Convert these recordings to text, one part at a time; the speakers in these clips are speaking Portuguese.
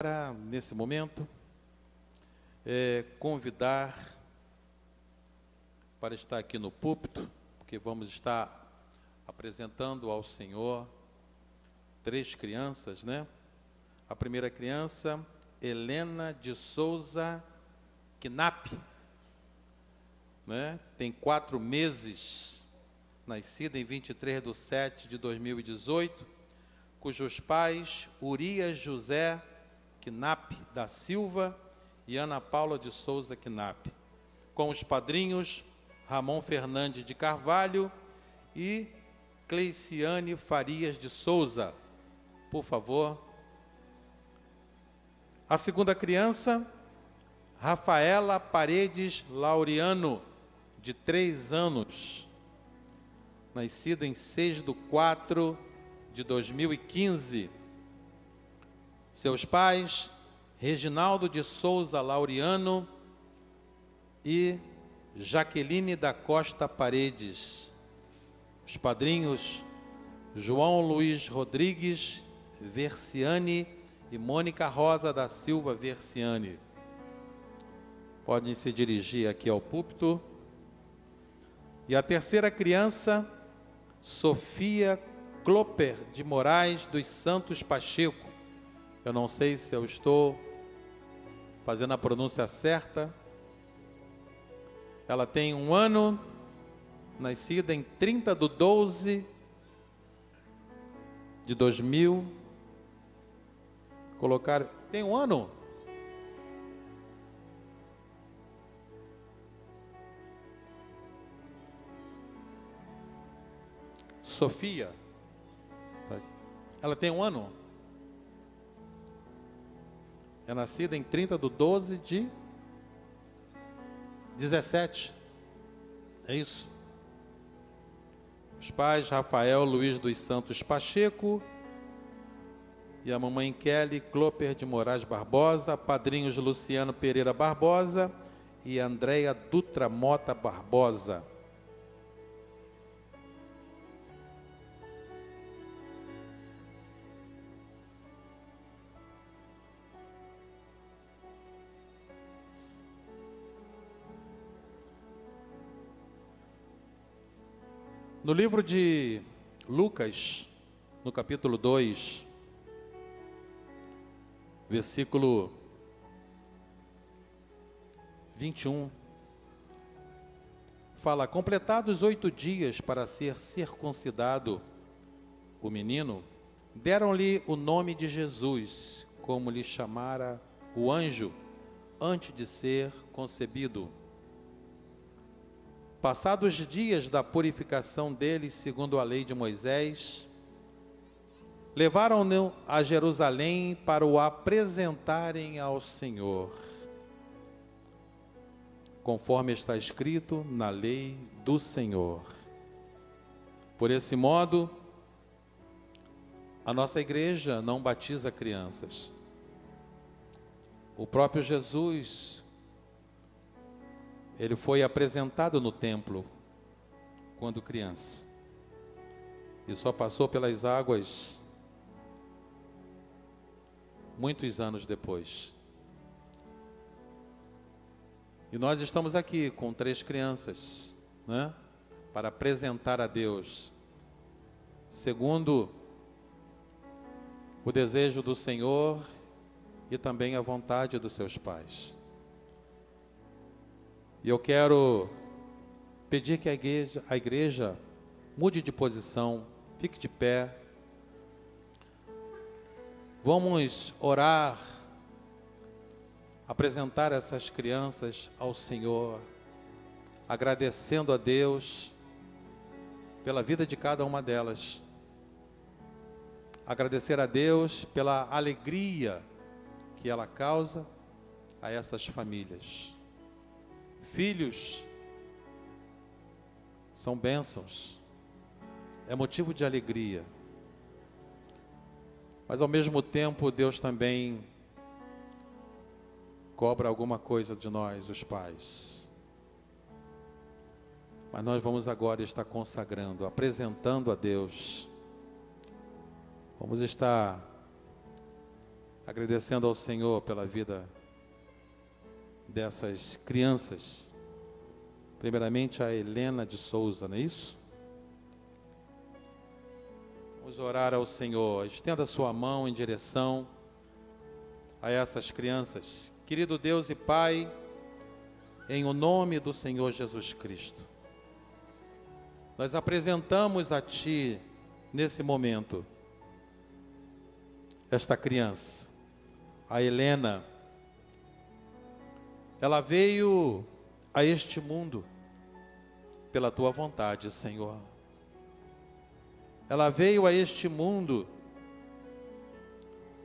Para, nesse momento, convidar para estar aqui no púlpito, porque vamos estar apresentando ao Senhor 3 crianças, né? A primeira criança, Helena de Souza Knapp, né? Tem 4 meses, nascida em 23/7/2018, cujos pais, Urias José Knapp da Silva e Ana Paula de Souza Knapp, com os padrinhos Ramon Fernandes de Carvalho e Cleiciane Farias de Souza. Por favor. A segunda criança, Rafaela Paredes Laureano, de 3 anos, nascida em 6/4/2015. Seus pais, Reginaldo de Souza Laureano e Jaqueline da Costa Paredes. Os padrinhos, João Luiz Rodrigues Versiani e Mônica Rosa da Silva Versiani. Podem se dirigir aqui ao púlpito. E a terceira criança, Sofia Cloper de Moraes dos Santos Pacheco. Eu não sei se eu estou fazendo a pronúncia certa. Ela tem 1 ano, nascida em 30/12/2000. Colocar. Tem 1 ano? Sofia. Ela tem 1 ano? É nascida em 30/12/17. É isso? Os pais, Rafael Luiz dos Santos Pacheco e a mamãe Kelly Cloper de Moraes Barbosa, padrinhos Luciano Pereira Barbosa e Andréia Dutra Mota Barbosa. No livro de Lucas, no capítulo 2, versículo 21, fala: completados 8 dias para ser circuncidado o menino, deram-lhe o nome de Jesus, como lhe chamara o anjo antes de ser concebido. Passados os dias da purificação deles, segundo a lei de Moisés, levaram-no a Jerusalém para o apresentarem ao Senhor, conforme está escrito na lei do Senhor. Por esse modo, a nossa igreja não batiza crianças. O próprio Jesus, ele foi apresentado no templo quando criança e só passou pelas águas muitos anos depois. E nós estamos aqui com 3 crianças, né, para apresentar a Deus, segundo o desejo do Senhor e também a vontade dos seus pais. E eu quero pedir que a igreja mude de posição, fique de pé. Vamos orar, apresentar essas crianças ao Senhor, agradecendo a Deus pela vida de cada uma delas. Agradecer a Deus pela alegria que ela causa a essas famílias. Filhos são bênçãos, é motivo de alegria, mas ao mesmo tempo Deus também cobra alguma coisa de nós, os pais. Mas nós vamos agora estar consagrando, apresentando a Deus. Vamos estar agradecendo ao Senhor pela vida dessas crianças. Primeiramente a Helena de Souza, não é isso? Vamos orar ao Senhor. Estenda a sua mão em direção a essas crianças. Querido Deus e Pai, em o nome do Senhor Jesus Cristo, nós apresentamos a Ti, nesse momento, esta criança, a Helena. Ela veio a este mundo pela Tua vontade, Senhor. Ela veio a este mundo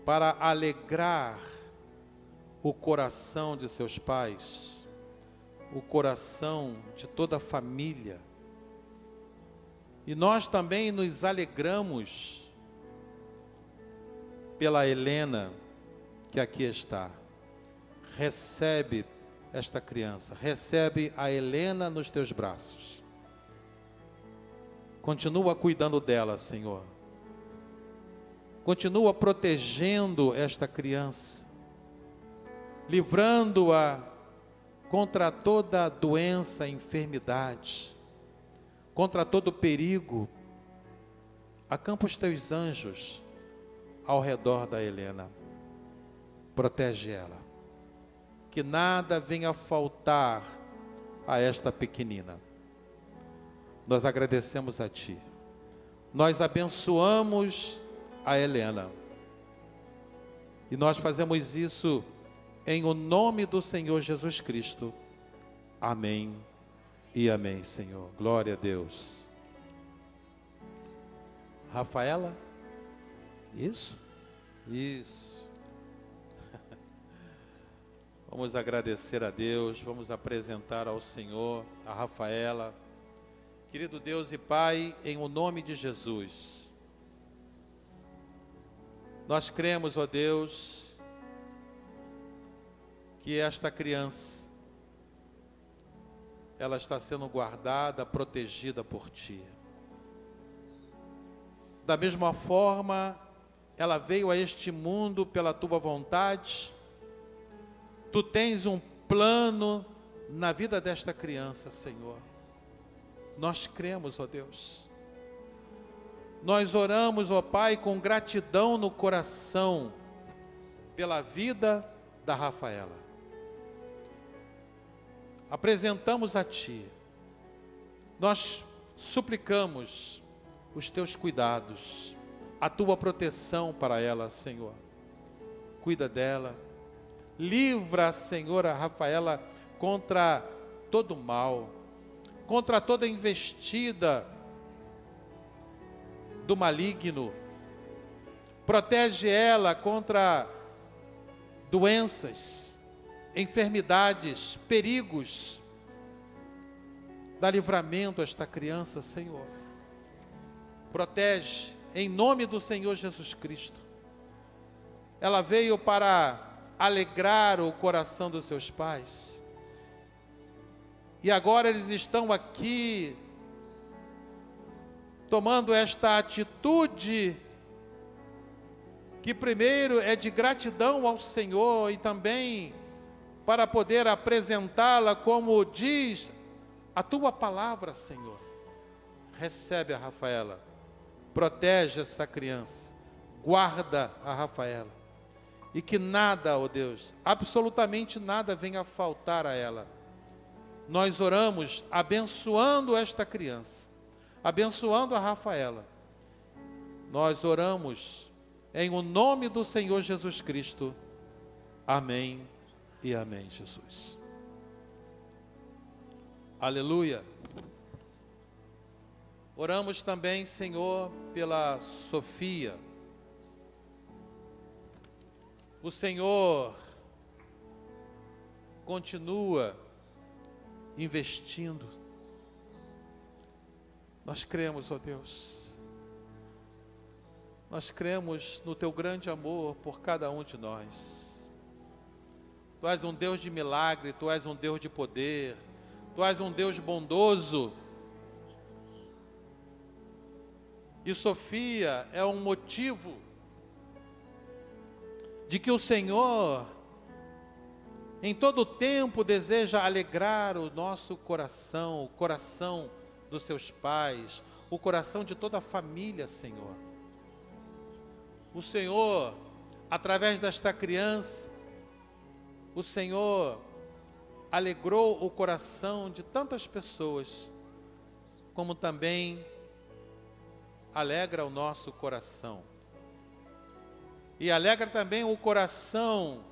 para alegrar o coração de seus pais, o coração de toda a família. E nós também nos alegramos pela Helena que aqui está. Recebe esta criança, recebe a Helena nos teus braços. Continua cuidando dela, Senhor. Continua protegendo esta criança, livrando-a contra toda doença, enfermidade, contra todo perigo. Acampa os teus anjos ao redor da Helena. Protege ela. Que nada venha faltar a esta pequenina. Nós agradecemos a Ti. Nós abençoamos a Helena. E nós fazemos isso em o nome do Senhor Jesus Cristo. Amém e amém, Senhor. Glória a Deus. Rafaela? Isso? Isso. Vamos agradecer a Deus, vamos apresentar ao Senhor a Rafaela. Querido Deus e Pai, em o nome de Jesus, nós cremos, ó Deus, que esta criança, ela está sendo guardada, protegida por Ti. Da mesma forma, ela veio a este mundo pela Tua vontade. Tu tens um plano na vida desta criança, Senhor. Nós cremos, ó Deus. Nós oramos, ó Pai, com gratidão no coração pela vida da Rafaela. Apresentamos a Ti. Nós suplicamos os Teus cuidados, a Tua proteção para ela, Senhor. Cuida dela. Livra, Senhor, a Rafaela contra todo mal, contra toda investida do maligno. Protege ela contra doenças, enfermidades, perigos. Dá livramento a esta criança, Senhor. Protege em nome do Senhor Jesus Cristo. Ela veio para alegrar o coração dos seus pais. E agora eles estão aqui tomando esta atitude que primeiro é de gratidão ao Senhor e também para poder apresentá-la como diz a Tua palavra, Senhor. Recebe a Rafaela, protege essa criança, guarda a Rafaela. E que nada, ó Deus, absolutamente nada venha faltar a ela. Nós oramos abençoando esta criança, abençoando a Rafaela. Nós oramos em o nome do Senhor Jesus Cristo. Amém e amém, Jesus. Aleluia. Oramos também, Senhor, pela Sofia. O Senhor continua investindo. Nós cremos, ó Deus. Nós cremos no Teu grande amor por cada um de nós. Tu és um Deus de milagre, Tu és um Deus de poder, Tu és um Deus bondoso. E Sofia é um motivo de que o Senhor, em todo o tempo, deseja alegrar o nosso coração, o coração dos seus pais, o coração de toda a família, Senhor. O Senhor, através desta criança, o Senhor alegrou o coração de tantas pessoas, como também alegra o nosso coração. E alegra também o coração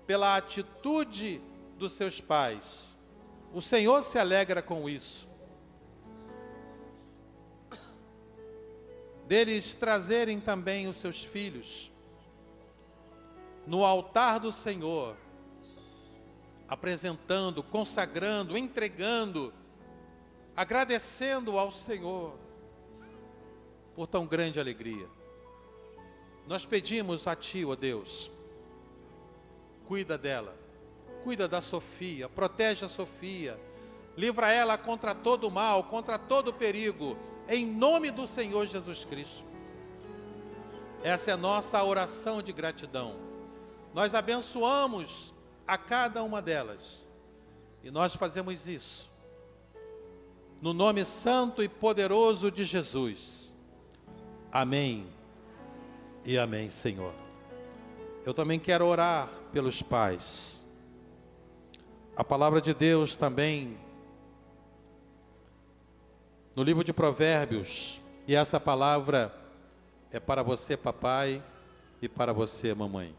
pela atitude dos seus pais. O Senhor se alegra com isso. Deles trazerem também os seus filhos no altar do Senhor, apresentando, consagrando, entregando, agradecendo ao Senhor por tão grande alegria. Nós pedimos a Ti, ó Deus, cuida dela, cuida da Sofia, protege a Sofia, livra ela contra todo mal, contra todo perigo, em nome do Senhor Jesus Cristo. Essa é a nossa oração de gratidão. Nós abençoamos a cada uma delas, e nós fazemos isso no nome santo e poderoso de Jesus. Amém e amém, Senhor. Eu também quero orar pelos pais. A palavra de Deus também, no livro de Provérbios, e essa palavra é para você, papai, e para você, mamãe.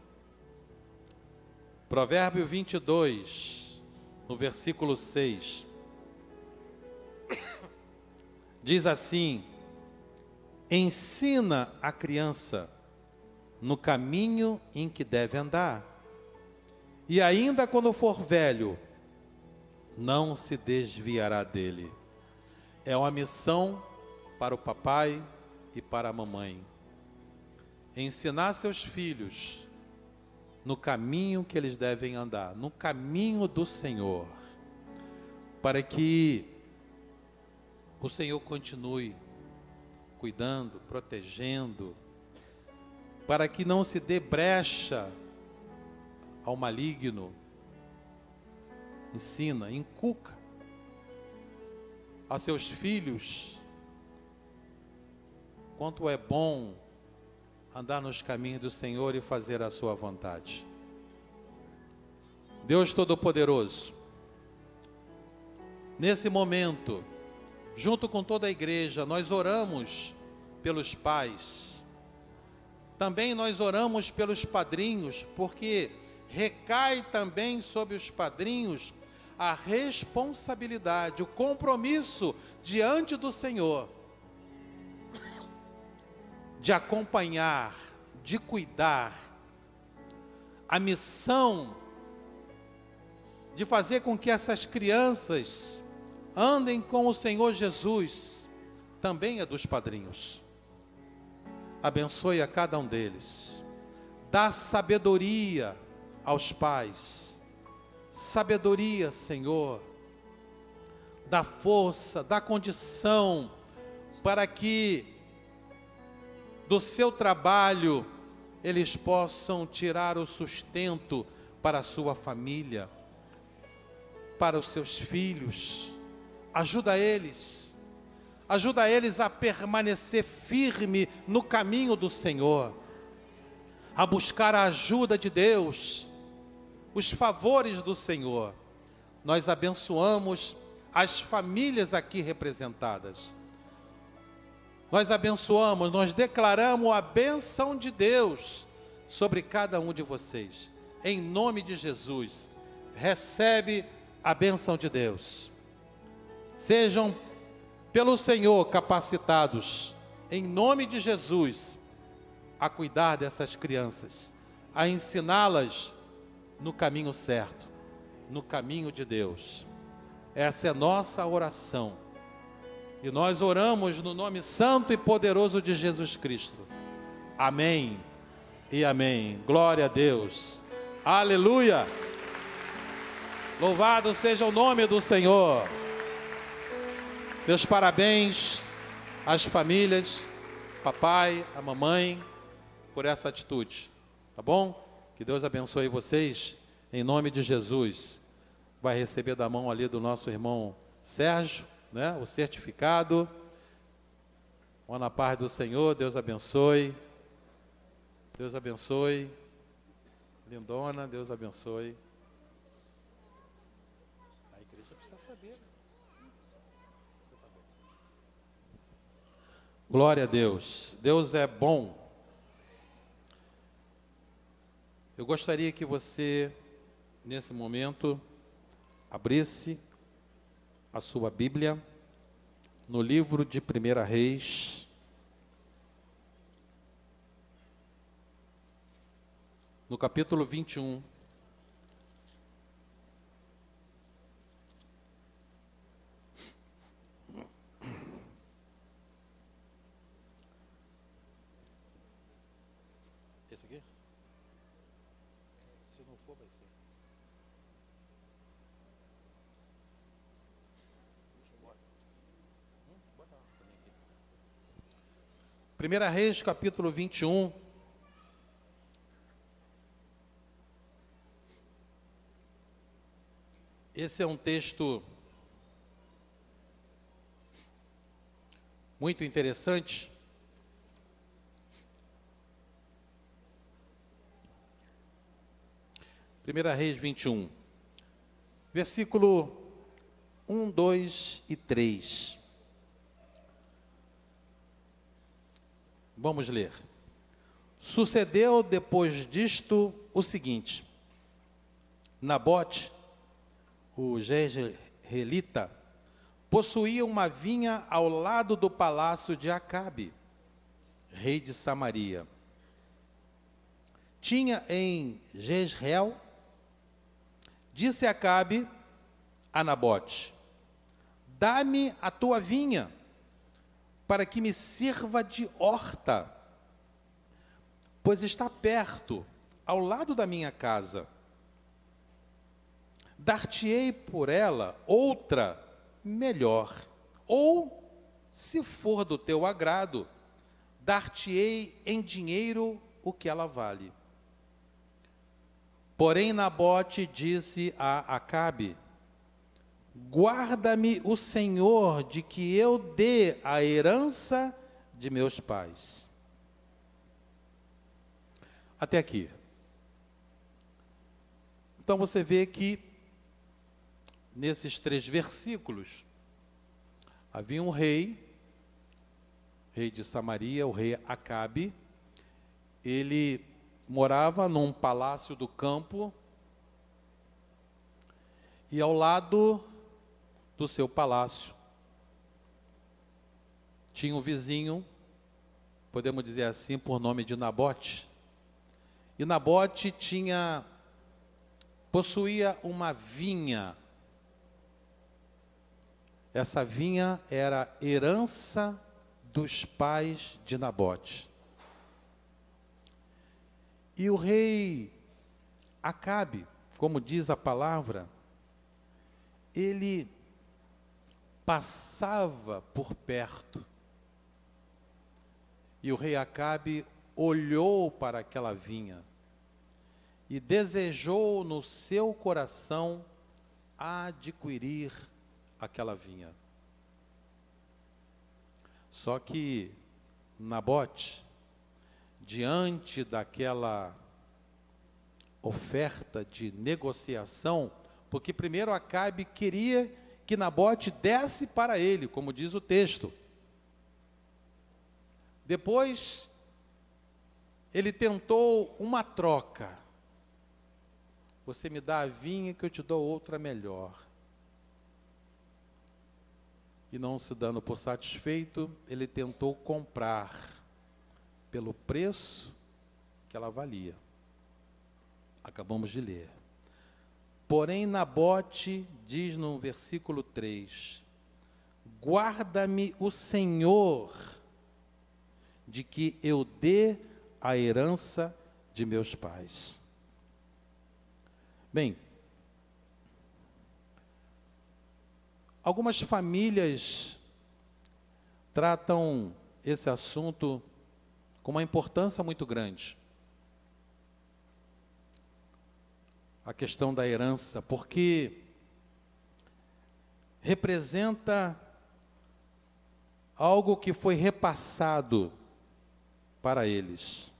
Provérbio 22, no versículo 6, diz assim: ensina a criança no caminho em que deve andar, e ainda quando for velho, não se desviará dele. É uma missão para o papai e para a mamãe. Ensinar seus filhos no caminho que eles devem andar, no caminho do Senhor, para que o Senhor continue cuidando, protegendo, para que não se dê brecha ao maligno. Ensina, inculca a seus filhos quanto é bom andar nos caminhos do Senhor e fazer a sua vontade. Deus Todo-Poderoso, nesse momento, junto com toda a igreja, nós oramos pelos pais. Também nós oramos pelos padrinhos, porque recai também sobre os padrinhos a responsabilidade, o compromisso diante do Senhor de acompanhar, de cuidar, a missão de fazer com que essas crianças andem com o Senhor Jesus, também é dos padrinhos. Abençoe a cada um deles, dá sabedoria aos pais, sabedoria, Senhor, dá força, dá condição para que do seu trabalho eles possam tirar o sustento para a sua família, para os seus filhos. Ajuda eles a permanecer firme no caminho do Senhor, a buscar a ajuda de Deus, os favores do Senhor. Nós abençoamos as famílias aqui representadas. Nós abençoamos, nós declaramos a bênção de Deus sobre cada um de vocês. Em nome de Jesus, recebe a bênção de Deus. Sejam pelo Senhor capacitados, em nome de Jesus, a cuidar dessas crianças, a ensiná-las no caminho certo, no caminho de Deus. Essa é nossa oração. E nós oramos no nome santo e poderoso de Jesus Cristo. Amém e amém. Glória a Deus. Aleluia. Louvado seja o nome do Senhor. Meus parabéns às famílias, papai, a mamãe, por essa atitude. Tá bom? Que Que Deus abençoe vocês, em nome de Jesus. Vai receber da mão ali do nosso irmão Sérgio, né, o certificado. Vão na paz do Senhor, Deus abençoe. Deus abençoe. Lindona, Deus abençoe. A igreja precisa saber. Glória a Deus. Deus é bom. Eu gostaria que você, nesse momento, abrisse a sua Bíblia no livro de 1 Reis, no capítulo 21. Esse aqui? Se não for, vai ser. Bota também aqui. 1 Reis, capítulo 21. Esse é um texto muito interessante. Primeira Reis 21, versículo 1, 2 e 3. Vamos ler. Sucedeu depois disto o seguinte: Nabote, o jezreelita, possuía uma vinha ao lado do palácio de Acabe, rei de Samaria. Tinha em Jezreel. Disse Acabe a Nabote: dá-me a tua vinha, para que me sirva de horta, pois está perto, ao lado da minha casa. Dar-te-ei por ela outra melhor, ou, se for do teu agrado, dar-te-ei em dinheiro o que ela vale. Porém, Nabote disse a Acabe: guarda-me o Senhor de que eu dê a herança de meus pais. Até aqui. Então você vê que nesses 3 versículos havia um rei de Samaria, o rei Acabe. Ele morava num palácio do campo, e ao lado do seu palácio tinha um vizinho, podemos dizer assim, por nome de Nabote. E Nabote possuía uma vinha. Essa vinha era herança dos pais de Nabote. E o rei Acabe, como diz a palavra, ele passava por perto. E o rei Acabe olhou para aquela vinha e desejou no seu coração adquirir aquela vinha. Só que Nabote, diante daquela oferta de negociação, porque primeiro Acabe queria que Nabote desse para ele, como diz o texto. Depois, ele tentou uma troca. Você me dá a vinha que eu te dou outra melhor. E não se dando por satisfeito, ele tentou comprar pelo preço que ela valia. Acabamos de ler. Porém, Nabote diz no versículo 3: guarda-me o Senhor de que eu dê a herança de meus pais. Bem, algumas famílias tratam esse assunto com uma importância muito grande. a questão da herança, porque representa algo que foi repassado para eles.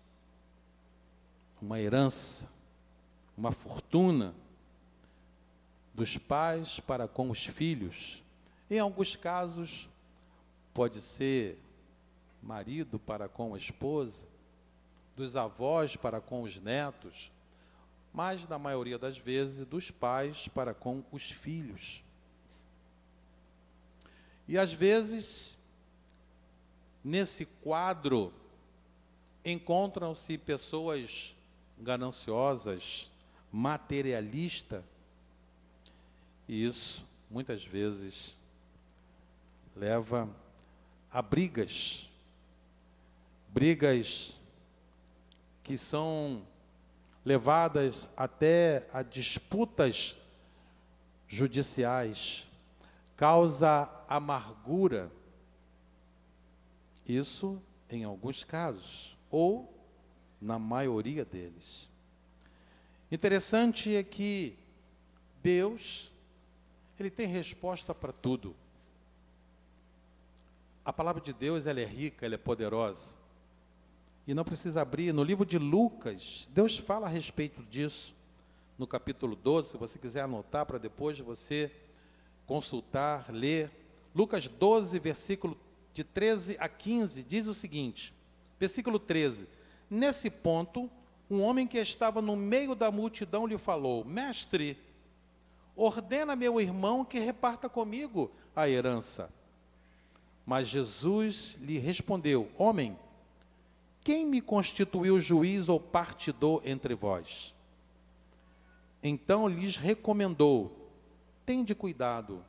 Uma herança, uma fortuna dos pais para com os filhos. Em alguns casos, pode ser marido para com a esposa, dos avós para com os netos, mas, na maioria das vezes, dos pais para com os filhos. E, às vezes, nesse quadro, encontram-se pessoas gananciosas, materialistas, e isso, muitas vezes, leva a brigas que são levadas até a disputas judiciais, causa amargura, isso em alguns casos, ou na maioria deles. Interessante é que Deus, Ele tem resposta para tudo. A palavra de Deus, ela é rica, ela é poderosa. E não precisa abrir. No livro de Lucas, Deus fala a respeito disso. No capítulo 12, se você quiser anotar para depois você consultar, ler. Lucas 12, versículo de 13 a 15, diz o seguinte, versículo 13. Nesse ponto, um homem que estava no meio da multidão lhe falou: Mestre, ordena meu irmão que reparta comigo a herança. Mas Jesus lhe respondeu: Homem, quem me constituiu juiz ou partidor entre vós? Então lhes recomendou: Tende cuidado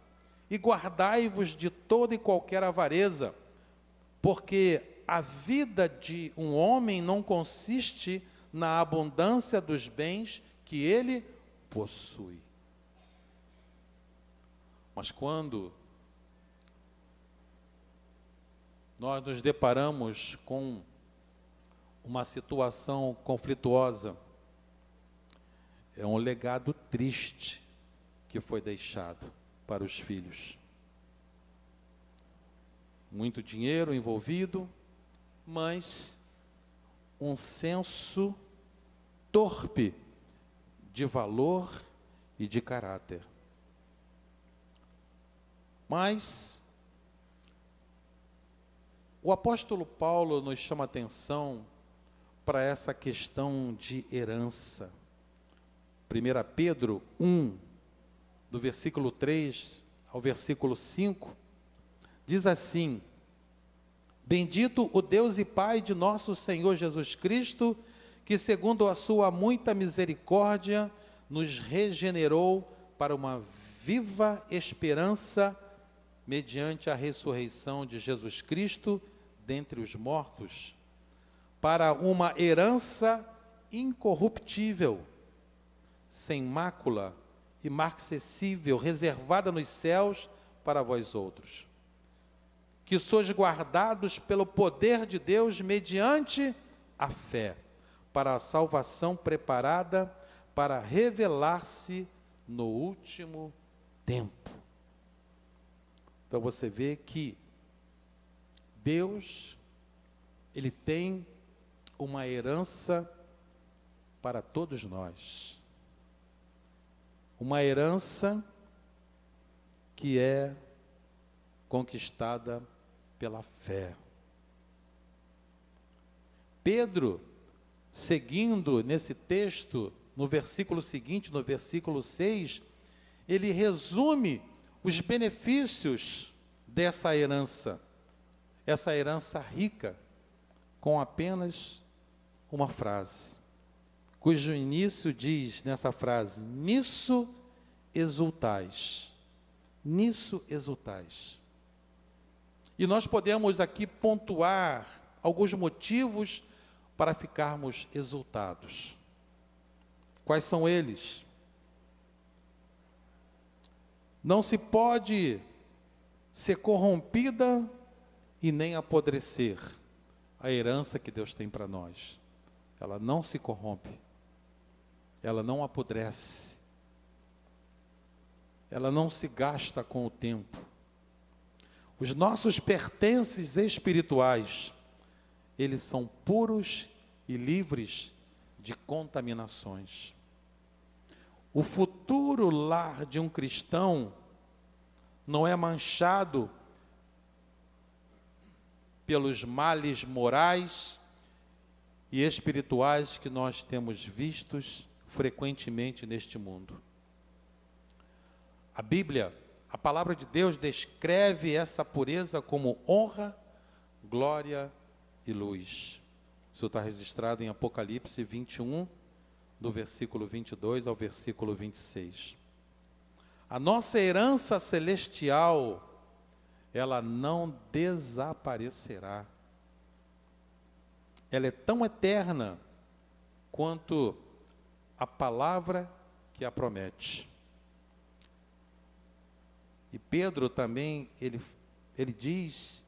e guardai-vos de toda e qualquer avareza, porque a vida de um homem não consiste na abundância dos bens que ele possui. Mas quando nós nos deparamos com uma situação conflituosa, é um legado triste que foi deixado para os filhos. Muito dinheiro envolvido, mas um senso torpe de valor e de caráter. Mas o apóstolo Paulo nos chama atenção para essa questão de herança. 1 Pedro 1, do versículo 3 ao versículo 5, diz assim: Bendito o Deus e Pai de nosso Senhor Jesus Cristo, que segundo a sua muita misericórdia, nos regenerou para uma viva esperança, mediante a ressurreição de Jesus Cristo dentre os mortos, para uma herança incorruptível, sem mácula e imarcessível, reservada nos céus para vós outros, que sois guardados pelo poder de Deus mediante a fé, para a salvação preparada para revelar-se no último tempo. Então você vê que Deus, Ele tem uma herança para todos nós. Uma herança que é conquistada pela fé. Pedro, seguindo nesse texto, no versículo seguinte, no versículo 6, ele resume os benefícios dessa herança. Essa herança rica, com apenas uma frase, cujo início diz nessa frase: nisso exultais. Nisso exultais. E nós podemos aqui pontuar alguns motivos para ficarmos exultados. Quais são eles? Não se pode ser corrompida e nem apodrecer a herança que Deus tem para nós. Ela não se corrompe. ela não apodrece, ela não se gasta com o tempo. Os nossos pertences espirituais, eles são puros e livres de contaminações. O futuro lar de um cristão não é manchado pelos males morais e espirituais que nós temos vistos frequentemente neste mundo. A Bíblia, a palavra de Deus, descreve essa pureza como honra, glória e luz. Isso está registrado em Apocalipse 21, do versículo 22 ao versículo 26. A nossa herança celestial, ela não desaparecerá. Ela é tão eterna quanto a palavra que a promete. E Pedro também, ele diz,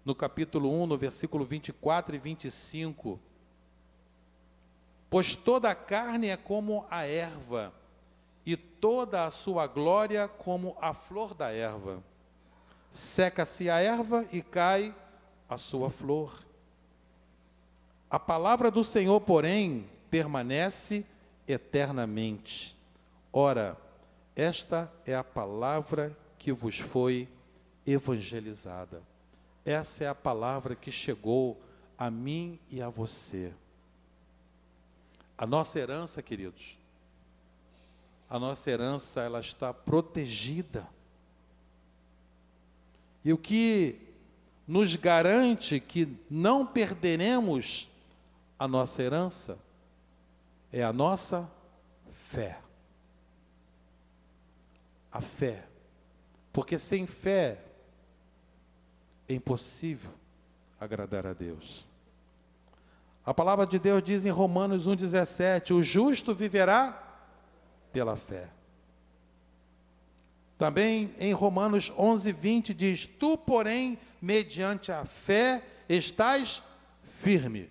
no capítulo 1, no versículo 24 e 25, pois toda a carne é como a erva, e toda a sua glória como a flor da erva. Seca-se a erva e cai a sua flor. A palavra do Senhor, porém, permanece eternamente. Ora, esta é a palavra que vos foi evangelizada. Essa é a palavra que chegou a mim e a você. A nossa herança, queridos, a nossa herança, ela está protegida. E o que nos garante que não perderemos a nossa herança é a nossa fé. A fé. Porque sem fé é impossível agradar a Deus. A palavra de Deus diz em Romanos 1,17, o justo viverá pela fé. Também em Romanos 11:20 diz, tu, porém, mediante a fé, estás firme.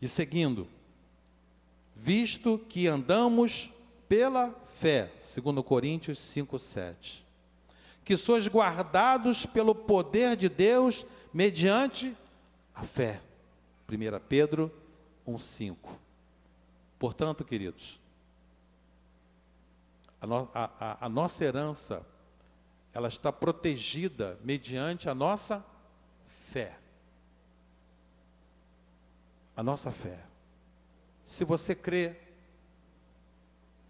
E seguindo, visto que andamos pela fé, 2 Coríntios 5:7, que sois guardados pelo poder de Deus mediante a fé, 1 Pedro 1:5. Portanto, queridos, a nossa herança, ela está protegida mediante a nossa fé. A nossa fé. Se você crê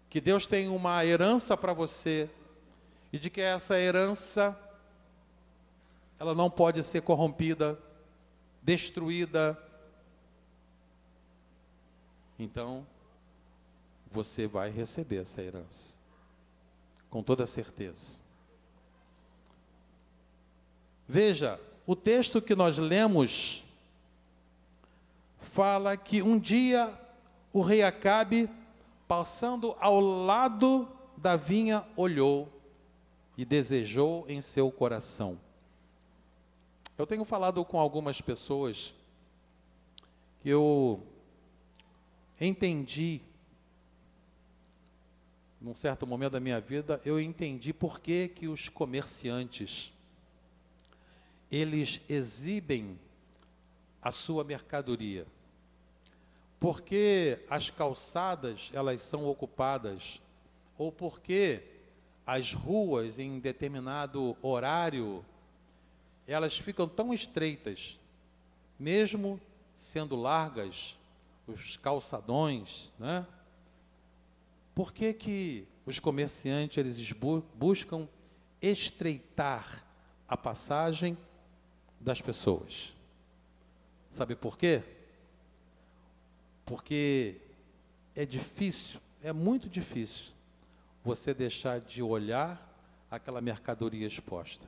que Deus tem uma herança para você, e de que essa herança, ela não pode ser corrompida, destruída, então, você vai receber essa herança, com toda certeza. Veja, o texto que nós lemos fala que um dia o rei Acabe, passando ao lado da vinha, olhou e desejou em seu coração. Eu tenho falado com algumas pessoas que eu entendi, num certo momento da minha vida, eu entendi por que os comerciantes, eles exibem a sua mercadoria. Porque as calçadas, elas são ocupadas, ou porque as ruas, em determinado horário, elas ficam tão estreitas, mesmo sendo largas, os calçadões, né? Por que os comerciantes, eles buscam estreitar a passagem das pessoas? Sabe por quê? Porque é difícil, é muito difícil, você deixar de olhar aquela mercadoria exposta.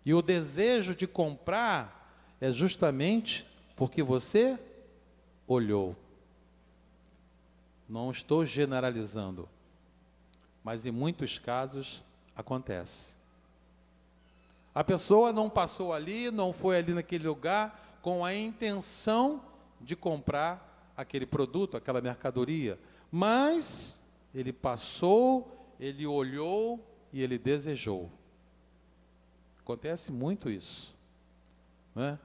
E o desejo de comprar é justamente porque você olhou. Não estou generalizando, mas em muitos casos acontece. A pessoa não passou ali, não foi ali naquele lugar com a intenção de comprar aquele produto, aquela mercadoria, mas ele passou, ele olhou e ele desejou. Acontece muito isso, né?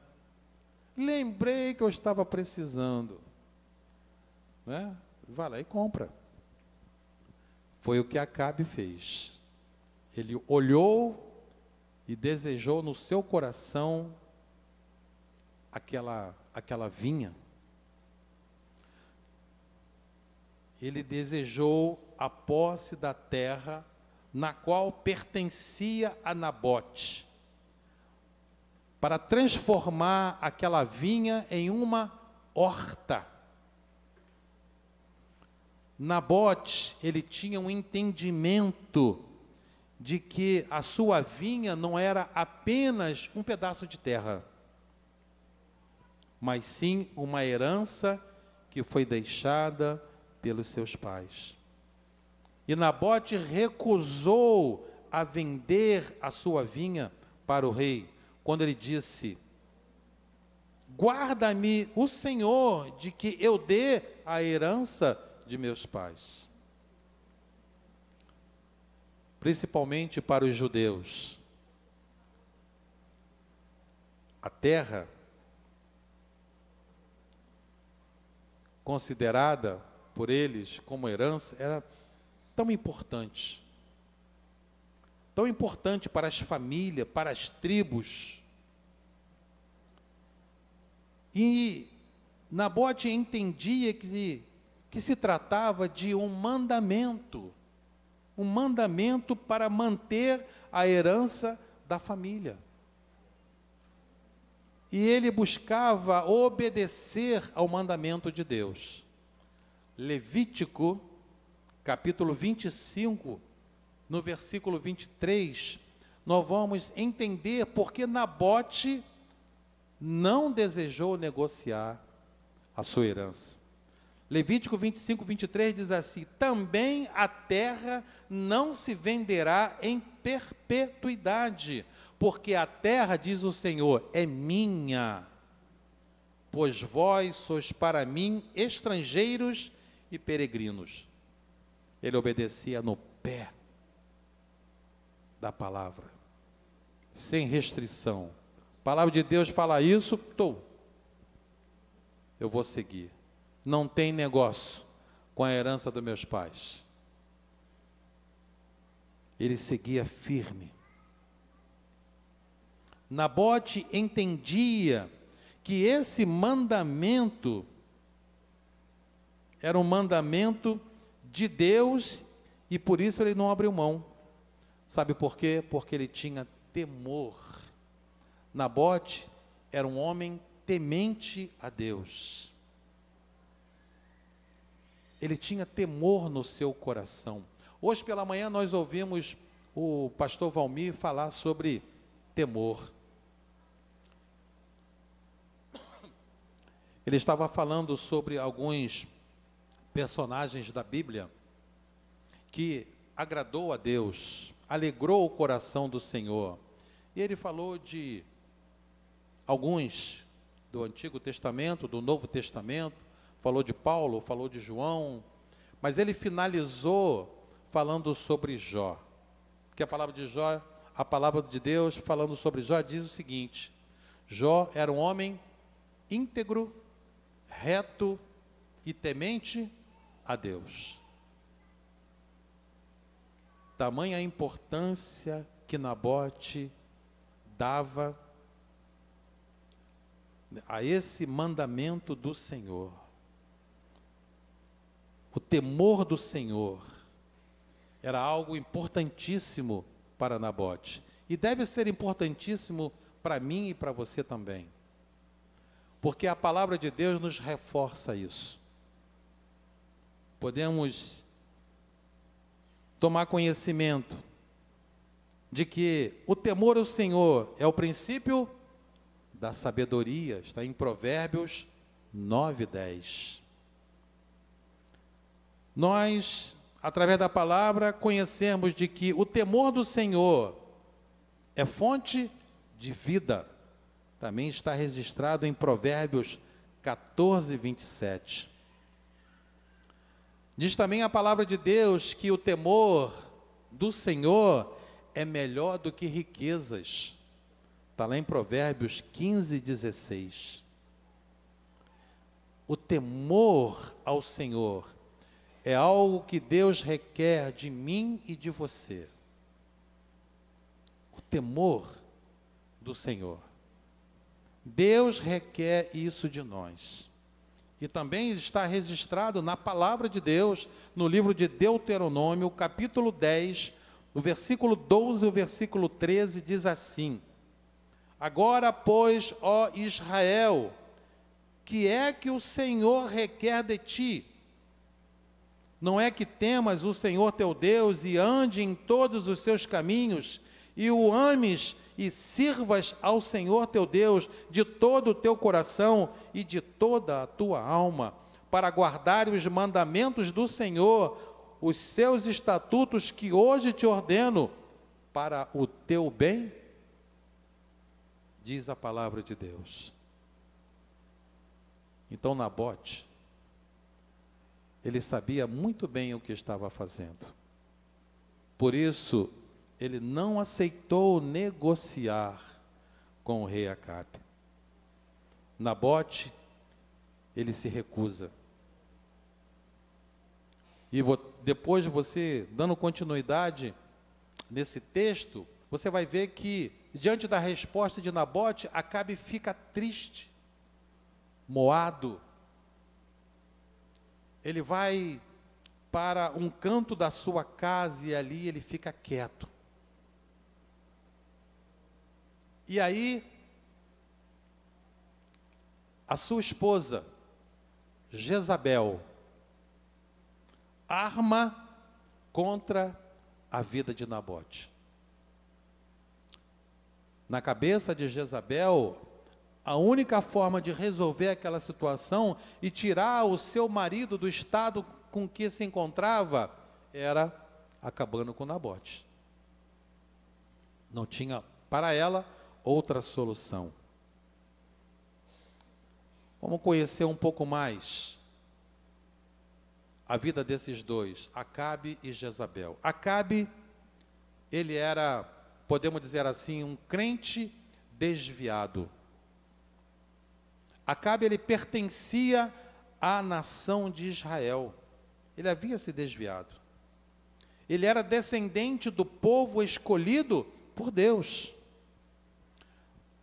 Lembrei que eu estava precisando, né? Vai lá e compra. Foi o que Acabe fez. Ele olhou e desejou no seu coração aquela vinha. Ele desejou a posse da terra na qual pertencia a Nabote, para transformar aquela vinha em uma horta. Nabote, ele tinha um entendimento de que a sua vinha não era apenas um pedaço de terra, mas sim uma herança que foi deixada pelos seus pais. E Nabote recusou a vender a sua vinha para o rei, quando ele disse: guarda-me o Senhor de que eu dê a herança de meus pais. Principalmente para os judeus, a terra considerada por eles como herança era tão importante para as famílias, para as tribos. E Nabote entendia que se tratava de um mandamento para manter a herança da família. E ele buscava obedecer ao mandamento de Deus. Levítico, capítulo 25, no versículo 23, nós vamos entender por que Nabote não desejou negociar a sua herança. Levítico 25, 23 diz assim: também a terra não se venderá em perpetuidade, porque a terra, diz o Senhor, é minha, pois vós sois para mim estrangeiros e peregrinos. Ele obedecia no pé da palavra, sem restrição. A palavra de Deus fala isso, eu vou seguir. Não tem negócio com a herança dos meus pais. Ele seguia firme. Nabote entendia que esse mandamento era um mandamento de Deus e por isso ele não abriu mão. Sabe por quê? Porque ele tinha temor. Nabote era um homem temente a Deus. Ele tinha temor no seu coração. Hoje pela manhã nós ouvimos o pastor Valmir falar sobre temor. Ele estava falando sobre alguns personagens da Bíblia que agradou a Deus, alegrou o coração do Senhor. E ele falou de alguns do Antigo Testamento, do Novo Testamento, falou de Paulo, falou de João, mas ele finalizou falando sobre Jó. Que a palavra de Jó, a palavra de Deus falando sobre Jó diz o seguinte: Jó era um homem íntegro, reto e temente a Deus. Tamanha a importância que Nabote dava a esse mandamento do Senhor. O temor do Senhor era algo importantíssimo para Nabote. E deve ser importantíssimo para mim e para você também. Porque a palavra de Deus nos reforça isso. Podemos tomar conhecimento de que o temor ao Senhor é o princípio da sabedoria. Está em Provérbios 9:10. Nós, através da palavra, conhecemos de que o temor do Senhor é fonte de vida. Também está registrado em Provérbios 14:27. Diz também a palavra de Deus que o temor do Senhor é melhor do que riquezas. Está lá em Provérbios 15, 16. O temor ao Senhor é algo que Deus requer de mim e de você. O temor do Senhor. Deus requer isso de nós. E também está registrado na palavra de Deus, no livro de Deuteronômio, capítulo 10, o versículo 12 e o versículo 13, diz assim: Agora, pois, ó Israel, que é que o Senhor requer de ti? Não é que temas o Senhor teu Deus e ande em todos os seus caminhos, e o ames e sirvas ao Senhor teu Deus de todo o teu coração e de toda a tua alma, para guardar os mandamentos do Senhor, os seus estatutos que hoje te ordeno, para o teu bem? Diz a palavra de Deus. Então Nabote, ele sabia muito bem o que estava fazendo. Por isso, ele não aceitou negociar com o rei Acabe. Nabote, ele se recusa. E depois você, dando continuidade nesse texto, você vai ver que, diante da resposta de Nabote, Acabe fica triste, moado. Ele vai para um canto da sua casa e ali ele fica quieto. E aí, a sua esposa, Jezabel, arma contra a vida de Nabote. Na cabeça de Jezabel, a única forma de resolver aquela situação e tirar o seu marido do estado com que se encontrava era acabando com Nabote. Não tinha para ela outra solução. Vamos conhecer um pouco mais a vida desses dois, Acabe e Jezabel. Acabe, ele era, podemos dizer assim, um crente desviado. Acabe, ele pertencia à nação de Israel. Ele havia se desviado. Ele era descendente do povo escolhido por Deus.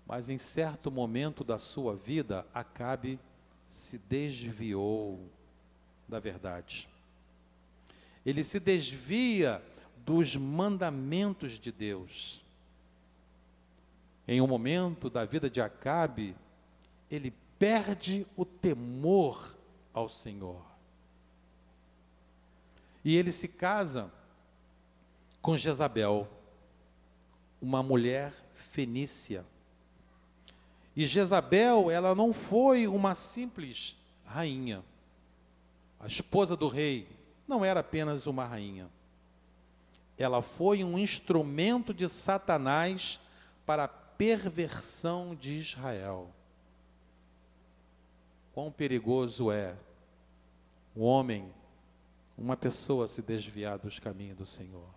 Mas em certo momento da sua vida, Acabe se desviou da verdade. Ele se desvia dos mandamentos de Deus. Em um momento da vida de Acabe, ele perde o temor ao Senhor. E ele se casa com Jezabel, uma mulher fenícia. E Jezabel, ela não foi uma simples rainha. A esposa do rei não era apenas uma rainha. Ela foi um instrumento de Satanás para a perversão de Israel. Quão perigoso é o homem, uma pessoa se desviar dos caminhos do Senhor.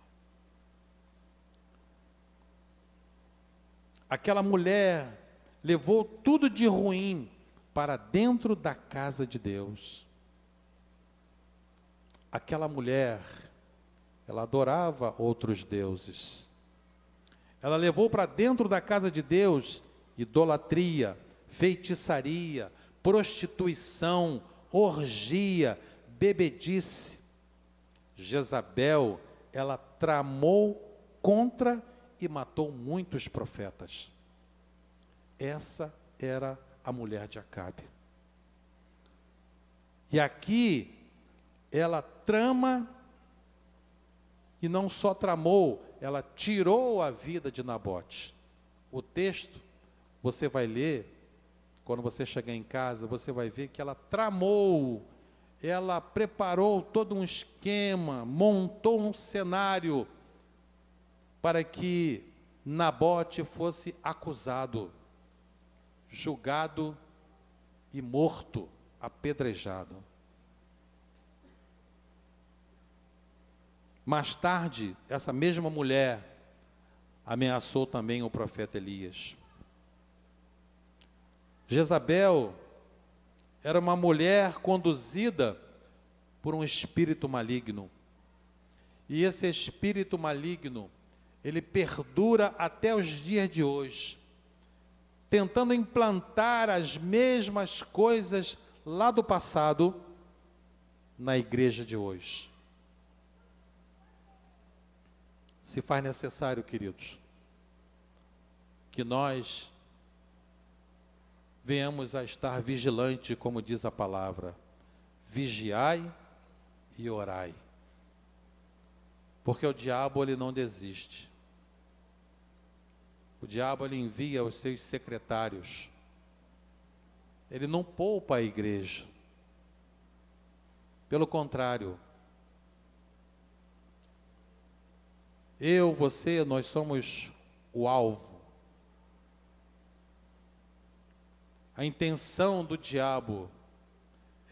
Aquela mulher levou tudo de ruim para dentro da casa de Deus. Aquela mulher, ela adorava outros deuses. Ela levou para dentro da casa de Deus idolatria, feitiçaria, prostituição, orgia, bebedice. Jezabel, ela tramou contra e matou muitos profetas. Essa era a mulher de Acabe. E aqui, ela trama, e não só tramou, ela tirou a vida de Nabote. O texto, você vai ler, quando você chegar em casa, você vai ver que ela tramou, ela preparou todo um esquema, montou um cenário para que Nabote fosse acusado, julgado e morto, apedrejado. Mais tarde, essa mesma mulher ameaçou também o profeta Elias. Jezabel era uma mulher conduzida por um espírito maligno. E esse espírito maligno, ele perdura até os dias de hoje, tentando implantar as mesmas coisas lá do passado na igreja de hoje. Se faz necessário, queridos, que nós venhamos a estar vigilantes, como diz a palavra, vigiai e orai. Porque o diabo, ele não desiste. O diabo, ele envia os seus secretários. Ele não poupa a igreja. Pelo contrário, eu, você, nós somos o alvo. A intenção do diabo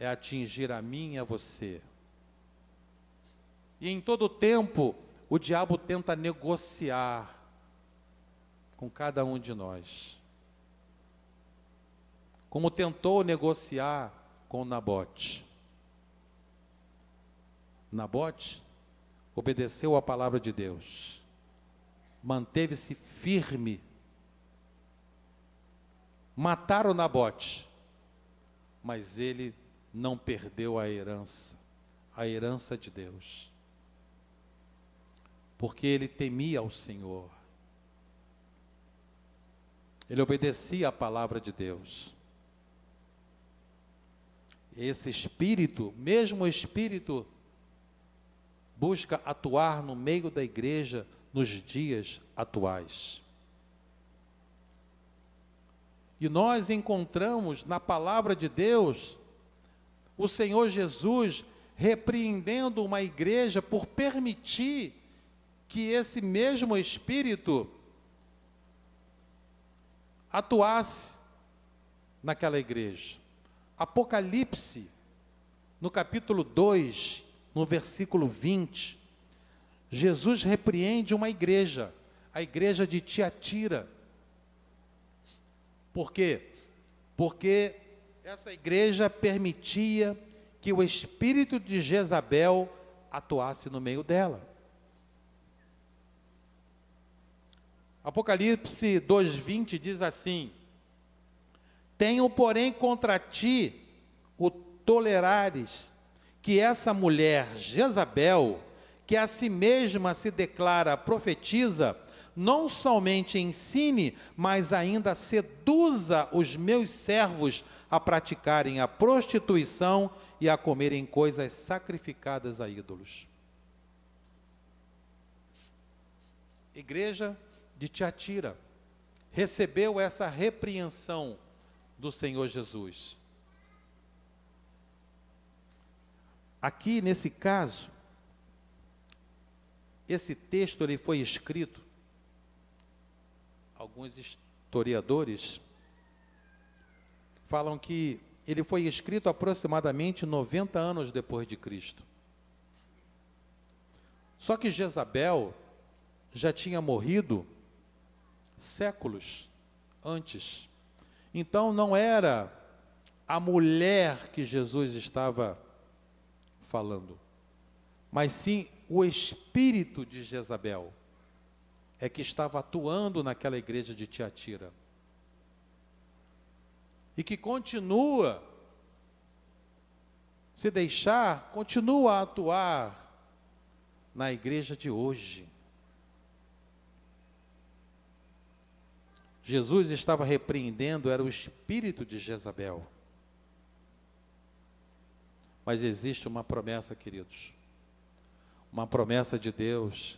é atingir a mim e a você. E em todo tempo, o diabo tenta negociar com cada um de nós. Como tentou negociar com Nabote. Nabote obedeceu à palavra de Deus, manteve-se firme. Mataram Nabote, mas ele não perdeu a herança de Deus, porque ele temia ao Senhor, ele obedecia à palavra de Deus. Esse espírito, mesmo espírito, busca atuar no meio da igreja nos dias atuais. E nós encontramos na palavra de Deus o Senhor Jesus repreendendo uma igreja por permitir que esse mesmo espírito atuasse naquela igreja. Apocalipse, no capítulo 2, no versículo 20, Jesus repreende uma igreja, a igreja de Tiatira. Por quê? Porque essa igreja permitia que o espírito de Jezabel atuasse no meio dela. Apocalipse 2:20 diz assim: tenho, porém, contra ti o tolerares que essa mulher Jezabel, que a si mesma se declara profetiza, não somente ensine, mas ainda seduza os meus servos a praticarem a prostituição e a comerem coisas sacrificadas a ídolos. Igreja de Tiatira recebeu essa repreensão do Senhor Jesus. Aqui, nesse caso, esse texto ele foi escrito, alguns historiadores falam que ele foi escrito aproximadamente 90 anos depois de Cristo. Só que Jezabel já tinha morrido séculos antes. Então não era a mulher que Jesus estava falando, mas sim o espírito de Jezabel é que estava atuando naquela igreja de Tiatira. E que continua, se deixar, continua a atuar na igreja de hoje. Jesus estava repreendendo, era o espírito de Jezabel. Mas existe uma promessa, queridos, uma promessa de Deus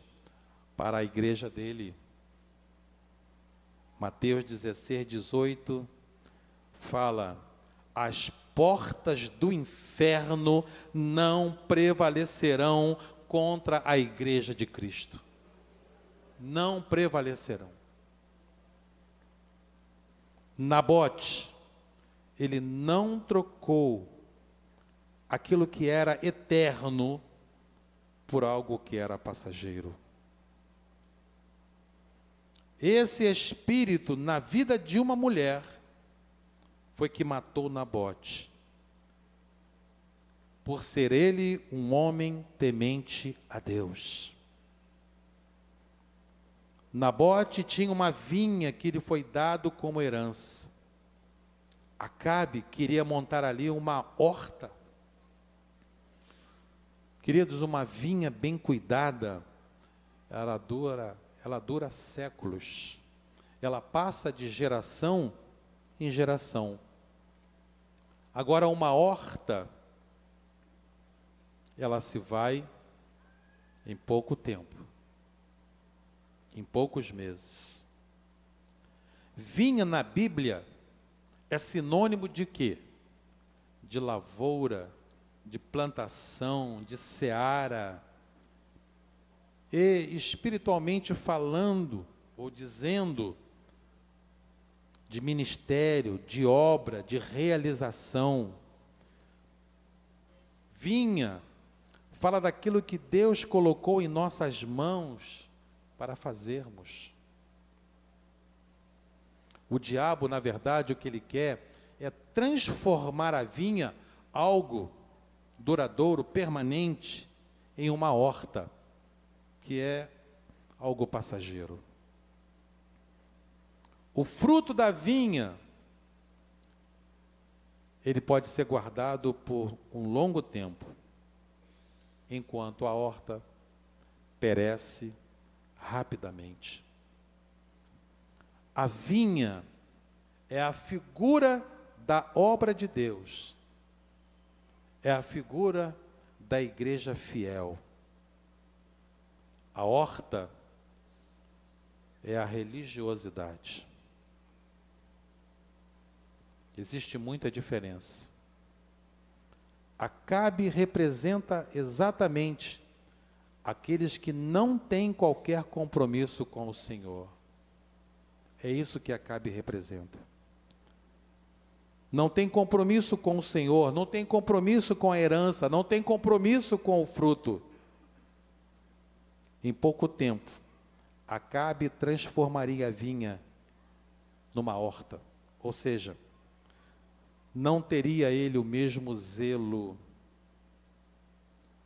para a igreja dele. Mateus 16:18 fala: as portas do inferno não prevalecerão contra a igreja de Cristo. Não prevalecerão. Nabote, ele não trocou aquilo que era eterno por algo que era passageiro. Esse espírito na vida de uma mulher foi que matou Nabote, por ser ele um homem temente a Deus. Nabote tinha uma vinha que lhe foi dado como herança. Acabe queria montar ali uma horta. Queridos, uma vinha bem cuidada, ela dura séculos. Ela passa de geração em geração. Agora, uma horta, ela se vai em pouco tempo, em poucos meses. Vinha na Bíblia é sinônimo de quê? De lavoura, de plantação, de seara. E espiritualmente falando, ou dizendo, de ministério, de obra, de realização. Vinha fala daquilo que Deus colocou em nossas mãos para fazermos. O diabo, na verdade, o que ele quer é transformar a vinha, algo duradouro, permanente, em uma horta, que é algo passageiro. O fruto da vinha, ele pode ser guardado por um longo tempo, enquanto a horta perece rapidamente. A vinha é a figura da obra de Deus, é a figura da igreja fiel. A horta é a religiosidade. Existe muita diferença. Acabe representa exatamente aqueles que não têm qualquer compromisso com o Senhor. É isso que Acabe representa. Não tem compromisso com o Senhor, não tem compromisso com a herança, não tem compromisso com o fruto. Em pouco tempo, Acabe transformaria a vinha numa horta, ou seja, não teria ele o mesmo zelo,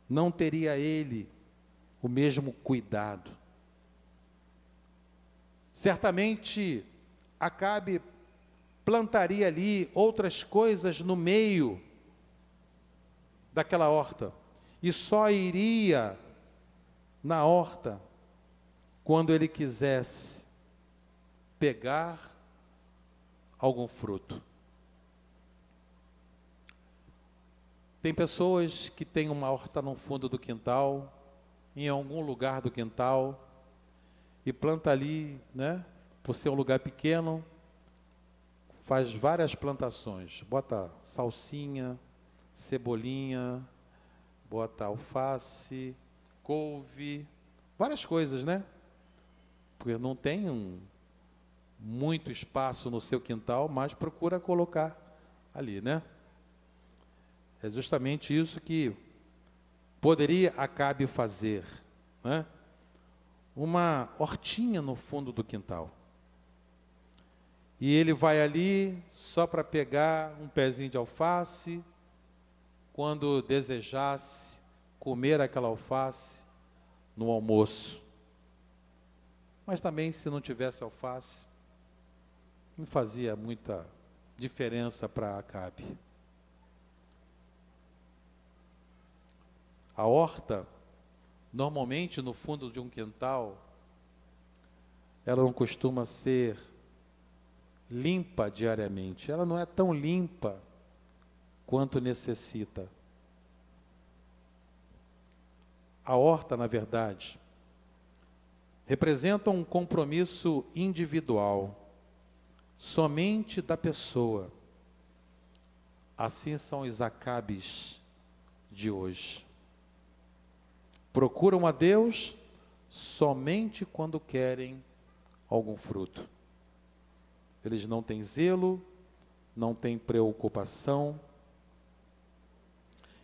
não teria ele o mesmo cuidado. Certamente, Acabe plantaria ali outras coisas no meio daquela horta, e só iria na horta quando ele quisesse pegar algum fruto. Tem pessoas que têm uma horta no fundo do quintal, em algum lugar do quintal, e planta ali, né? Por ser um lugar pequeno, faz várias plantações. Bota salsinha, cebolinha, bota alface, couve, várias coisas, né? Porque não tem muito espaço no seu quintal, mas procura colocar ali, né? É justamente isso que poderia Acabe fazer, né? Uma hortinha no fundo do quintal. E ele vai ali só para pegar um pezinho de alface, quando desejasse comer aquela alface no almoço. Mas também, se não tivesse alface, não fazia muita diferença para Acabe. A horta, normalmente no fundo de um quintal, ela não costuma ser limpa diariamente. Ela não é tão limpa quanto necessita. A horta, na verdade, representa um compromisso individual, somente da pessoa. Assim são os Acabes de hoje. Procuram a Deus somente quando querem algum fruto. Eles não têm zelo, não têm preocupação,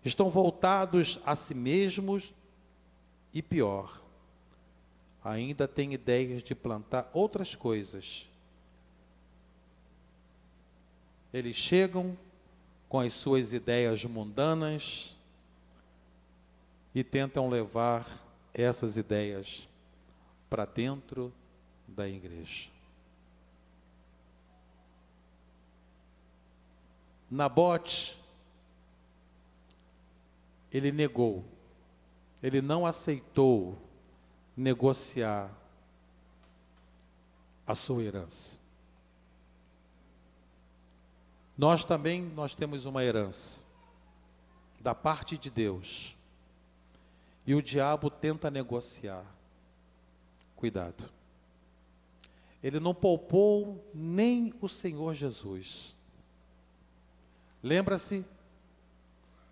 estão voltados a si mesmos E pior, ainda tem ideias de plantar outras coisas. Eles chegam com as suas ideias mundanas e tentam levar essas ideias para dentro da igreja. Nabote, ele negou, ele não aceitou negociar a sua herança. Nós temos uma herança da parte de Deus e o diabo tenta negociar. Cuidado. Ele não poupou nem o Senhor Jesus. Lembra-se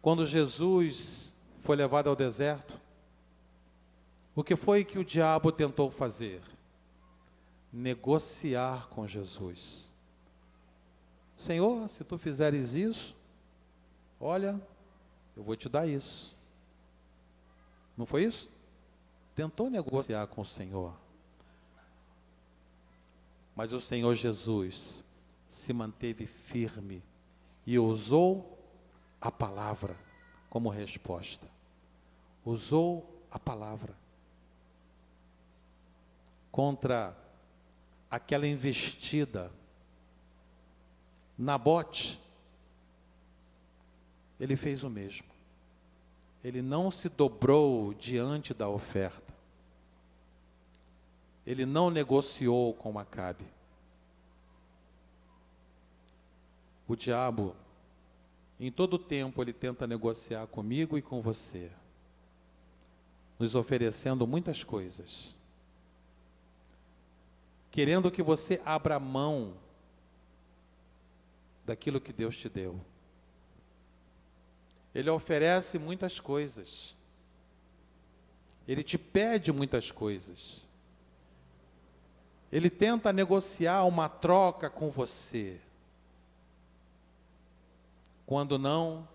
quando Jesus foi levado ao deserto? O que foi que o diabo tentou fazer? Negociar com Jesus. Senhor, se tu fizeres isso, olha, eu vou te dar isso. Não foi isso? Tentou negociar com o Senhor. Mas o Senhor Jesus se manteve firme e usou a palavra como resposta. Usou a palavra contra aquela investida. Nabote, ele fez o mesmo. Ele não se dobrou diante da oferta. Ele não negociou com Acabe. O diabo, em todo tempo, ele tenta negociar comigo e com você, nos oferecendo muitas coisas, querendo que você abra mão daquilo que Deus te deu. Ele oferece muitas coisas. Ele te pede muitas coisas. Ele tenta negociar uma troca com você. Quando não,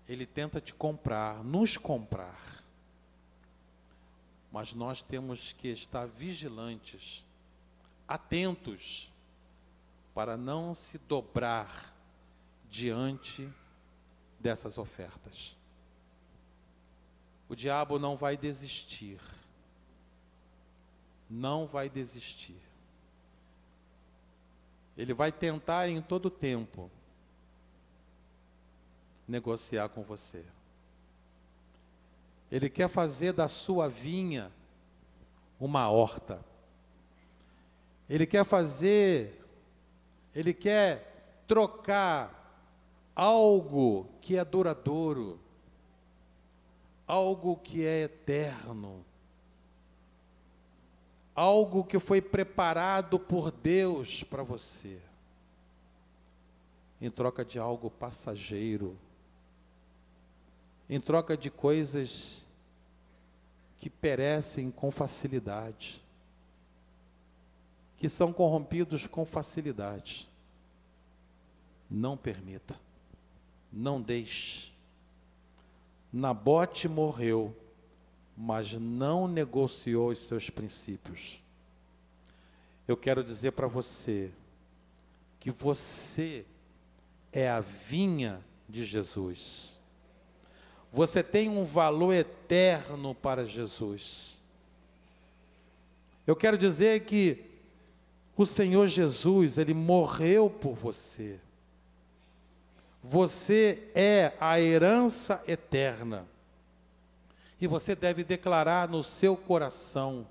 ele tenta te comprar, nos comprar. Mas nós temos que estar vigilantes, atentos, para não se dobrar diante dessas ofertas. O diabo não vai desistir. Não vai desistir. Ele vai tentar em todo tempo negociar com você. Ele quer fazer da sua vinha uma horta. Ele quer trocar algo que é duradouro, algo que é eterno, algo que foi preparado por Deus para você, em troca de algo passageiro, em troca de coisas que perecem com facilidade, que são corrompidos com facilidade. Não permita, não deixe. Nabote morreu, mas não negociou os seus princípios. Eu quero dizer para você que você é a vinha de Jesus. Você tem um valor eterno para Jesus. Eu quero dizer que o Senhor Jesus, Ele morreu por você. Você é a herança eterna. E você deve declarar no seu coração: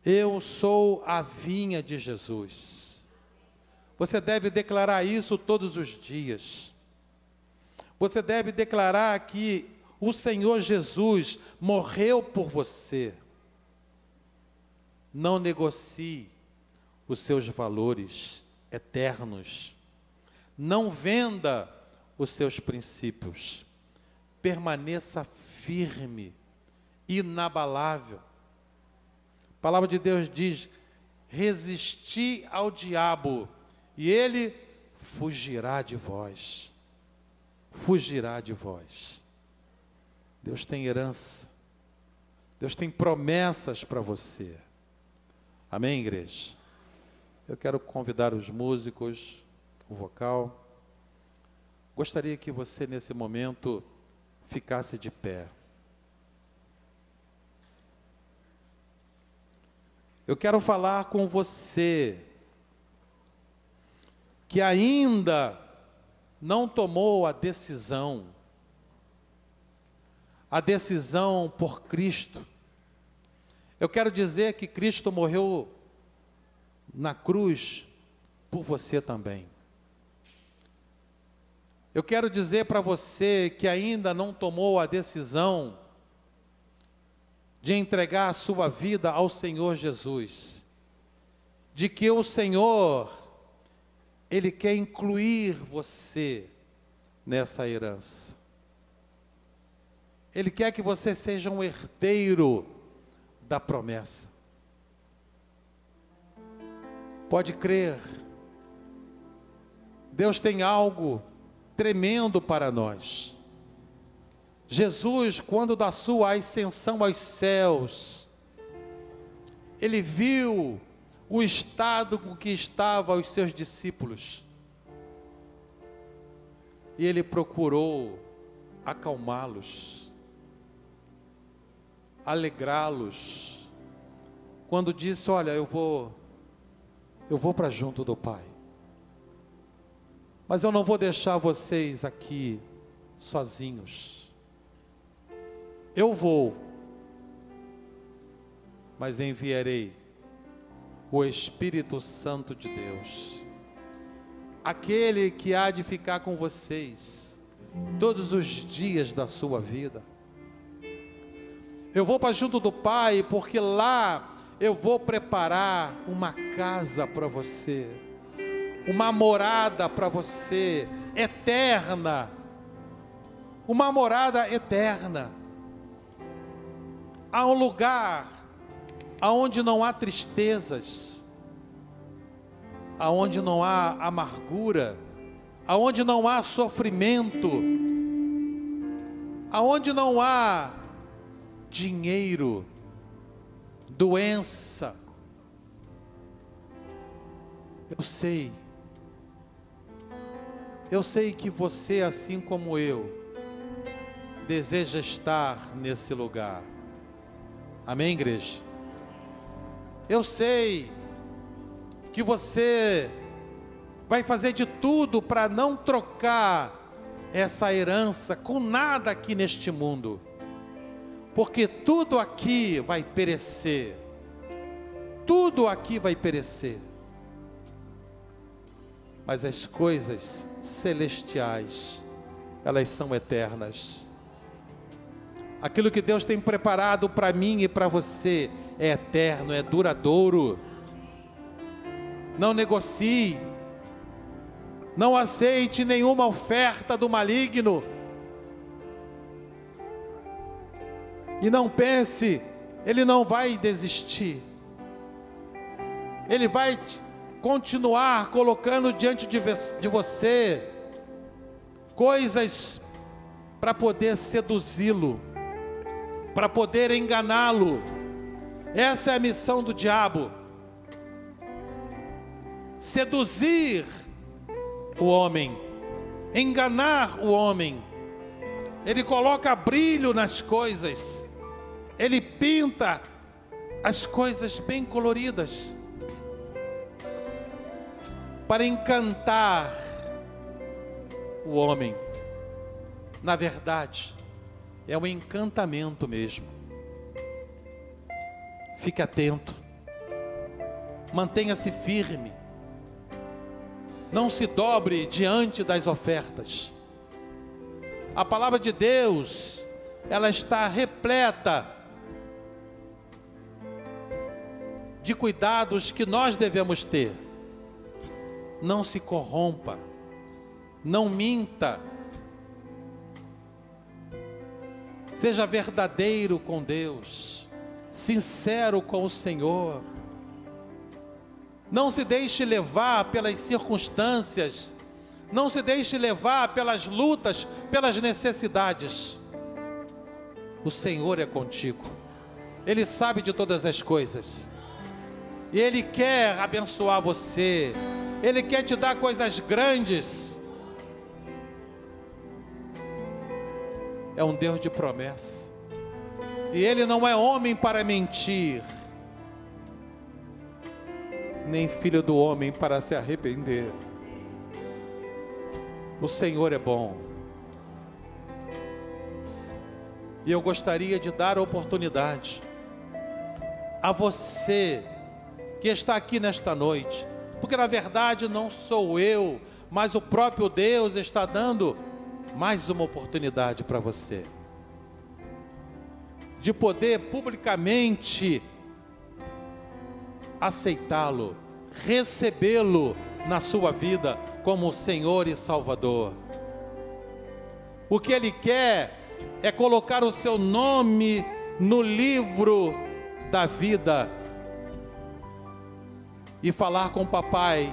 eu sou a vinha de Jesus. Você deve declarar isso todos os dias. Você deve declarar que o Senhor Jesus morreu por você. Não negocie os seus valores eternos. Não venda os seus princípios. Permaneça firme, inabalável. A palavra de Deus diz: resisti ao diabo, e ele fugirá de vós. Fugirá de vós. Deus tem herança. Deus tem promessas para você. Amém, igreja? Eu quero convidar os músicos, o vocal. Gostaria que você, nesse momento, ficasse de pé. Eu quero falar com você que ainda não tomou a decisão por Cristo. Eu quero dizer que Cristo morreu na cruz por você também. Eu quero dizer para você que ainda não tomou a decisão de entregar a sua vida ao Senhor Jesus, de que o Senhor, Ele quer incluir você nessa herança. Ele quer que você seja um herdeiro da promessa. Pode crer, Deus tem algo tremendo para nós. Jesus, quando da sua ascensão aos céus, Ele viu o estado com que estavam os seus discípulos. E Ele procurou acalmá-los, alegrá-los, quando disse: olha, eu vou para junto do Pai, mas eu não vou deixar vocês aqui sozinhos. Eu vou, mas enviarei o Espírito Santo de Deus, aquele que há de ficar com vocês todos os dias da sua vida. Eu vou para junto do Pai, porque lá eu vou preparar uma casa para você, uma morada para você, eterna, uma morada eterna. Há um lugar aonde não há tristezas, aonde não há amargura, aonde não há sofrimento, aonde não há dinheiro, doença. Eu sei que você, assim como eu, deseja estar nesse lugar. Amém, igreja? Eu sei que você vai fazer de tudo para não trocar essa herança com nada aqui neste mundo, porque tudo aqui vai perecer, tudo aqui vai perecer, mas as coisas celestiais, elas são eternas. Aquilo que Deus tem preparado para mim e para você é eterno, é duradouro. Não negocie, não aceite nenhuma oferta do maligno, e não pense, ele não vai desistir, ele vai continuar colocando diante de você coisas para poder seduzi-lo, para poder enganá-lo. Essa é a missão do diabo: seduzir o homem, enganar o homem. Ele coloca brilho nas coisas, ele pinta as coisas bem coloridas, para encantar o homem. Na verdade, é um encantamento mesmo. Fique atento, mantenha-se firme, não se dobre diante das ofertas. A palavra de Deus, ela está repleta de cuidados que nós devemos ter. Não se corrompa, não minta, seja verdadeiro com Deus, sincero com o Senhor. Não se deixe levar pelas circunstâncias, não se deixe levar pelas lutas, pelas necessidades. O Senhor é contigo. Ele sabe de todas as coisas. E Ele quer abençoar você. Ele quer te dar coisas grandes. É um Deus de promessa. E Ele não é homem para mentir, nem filho do homem para se arrepender. O Senhor é bom. E eu gostaria de dar a oportunidade a você que está aqui nesta noite, porque na verdade não sou eu, mas o próprio Deus está dando mais uma oportunidade para você, de poder publicamente aceitá-lo, recebê-lo na sua vida como Senhor e Salvador. O que Ele quer é colocar o seu nome no livro da vida e falar com o papai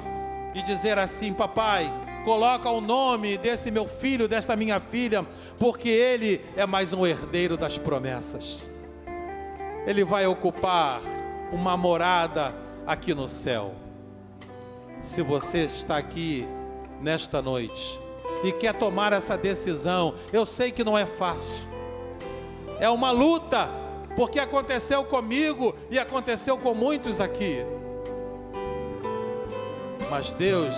e dizer assim: papai, coloca o nome desse meu filho, desta minha filha, porque ele é mais um herdeiro das promessas. Ele vai ocupar uma morada aqui no céu. Se você está aqui nesta noite e quer tomar essa decisão, eu sei que não é fácil. É uma luta, porque aconteceu comigo e aconteceu com muitos aqui. Mas Deus,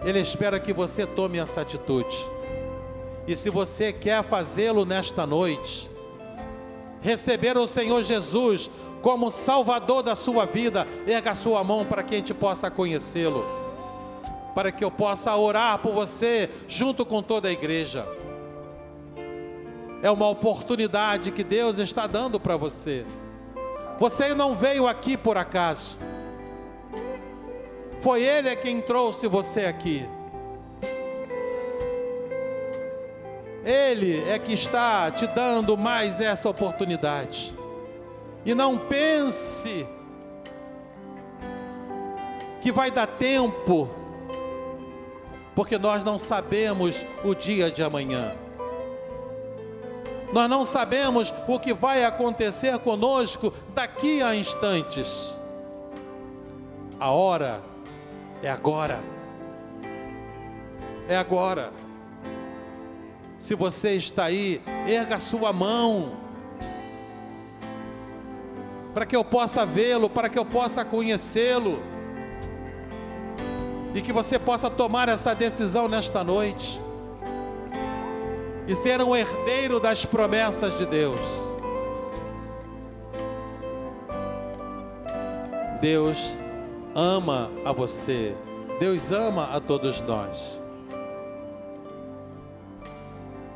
Ele espera que você tome essa atitude. E se você quer fazê-lo nesta noite, receber o Senhor Jesus como Salvador da sua vida, erga a sua mão para que a gente possa conhecê-lo, para que eu possa orar por você junto com toda a igreja. É uma oportunidade que Deus está dando para você. Você não veio aqui por acaso. Foi Ele quem trouxe você aqui. Ele é que está te dando mais essa oportunidade. E não pense que vai dar tempo, porque nós não sabemos o dia de amanhã. Nós não sabemos o que vai acontecer conosco daqui a instantes. A hora é agora. É agora. Se você está aí, erga a sua mão, para que eu possa vê-lo, para que eu possa conhecê-lo, e que você possa tomar essa decisão nesta noite, e ser um herdeiro das promessas de Deus. Deus ama a você, Deus ama a todos nós.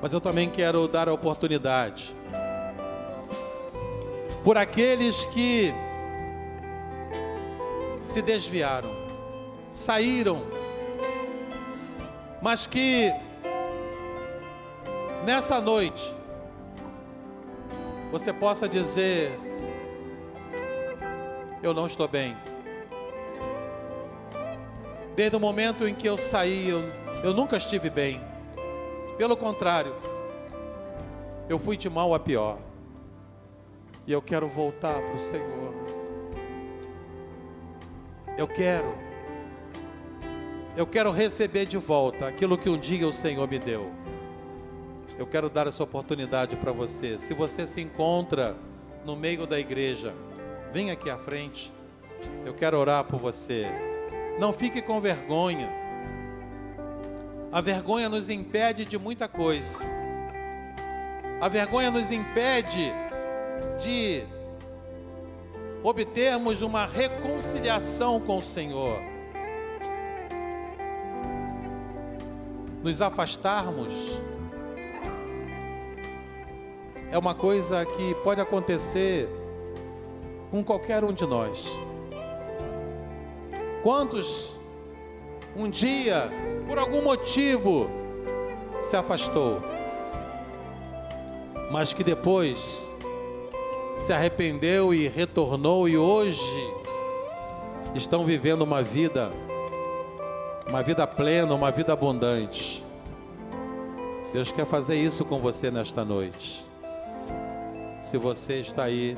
Mas eu também quero dar a oportunidade por aqueles que se desviaram, saíram, mas que nessa noite você possa dizer: eu não estou bem. Desde o momento em que eu saí, eu nunca estive bem. Pelo contrário, eu fui de mal a pior. E eu quero voltar para o Senhor. Eu quero receber de volta aquilo que um dia o Senhor me deu. Eu quero dar essa oportunidade para você. Se você se encontra no meio da igreja, vem aqui à frente. Eu quero orar por você. Não fique com vergonha. A vergonha nos impede de muita coisa. A vergonha nos impede de obtermos uma reconciliação com o Senhor. Nos afastarmos é uma coisa que pode acontecer com qualquer um de nós. Quantos um dia, por algum motivo, se afastou, mas que depois se arrependeu e retornou, e hoje estão vivendo uma vida plena, uma vida abundante. Deus quer fazer isso com você nesta noite. Se você está aí,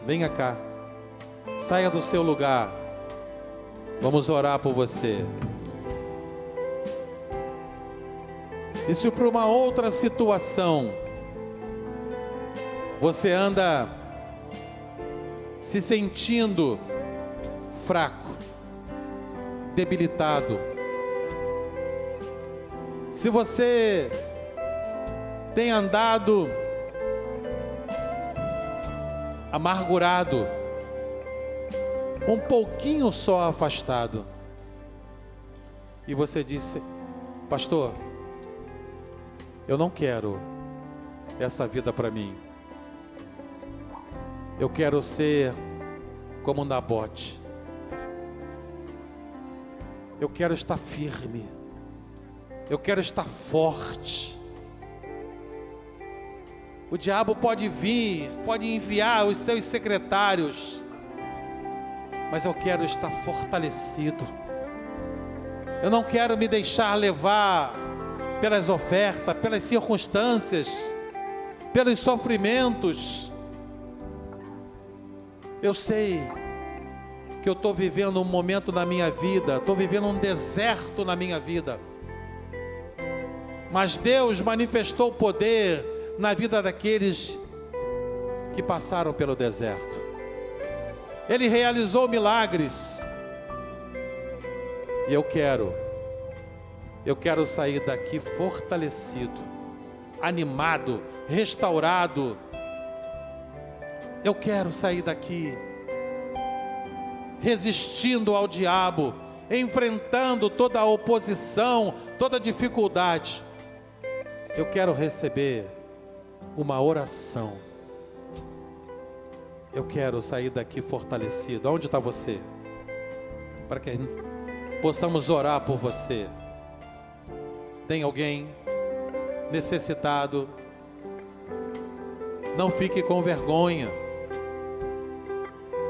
venha cá, saia do seu lugar, vamos orar por você. E se por uma outra situação você anda se sentindo fraco, debilitado, se você tem andado amargurado, um pouquinho só afastado, e você disse: pastor, eu não quero essa vida para mim. Eu quero ser como Nabote. Eu quero estar firme. Eu quero estar forte. O diabo pode vir, pode enviar os seus secretários, mas eu quero estar fortalecido. Eu não quero me deixar levar pelas ofertas, pelas circunstâncias, pelos sofrimentos. Eu sei que eu estou vivendo um momento na minha vida, estou vivendo um deserto na minha vida, mas Deus manifestou o poder na vida daqueles que passaram pelo deserto. Ele realizou milagres, e eu quero sair daqui fortalecido, animado, restaurado. Eu quero sair daqui resistindo ao diabo, enfrentando toda a oposição, toda a dificuldade. Eu quero receber uma oração. Eu quero sair daqui fortalecido. Onde está você? Para que possamos orar por você. Tem alguém necessitado? Não fique com vergonha.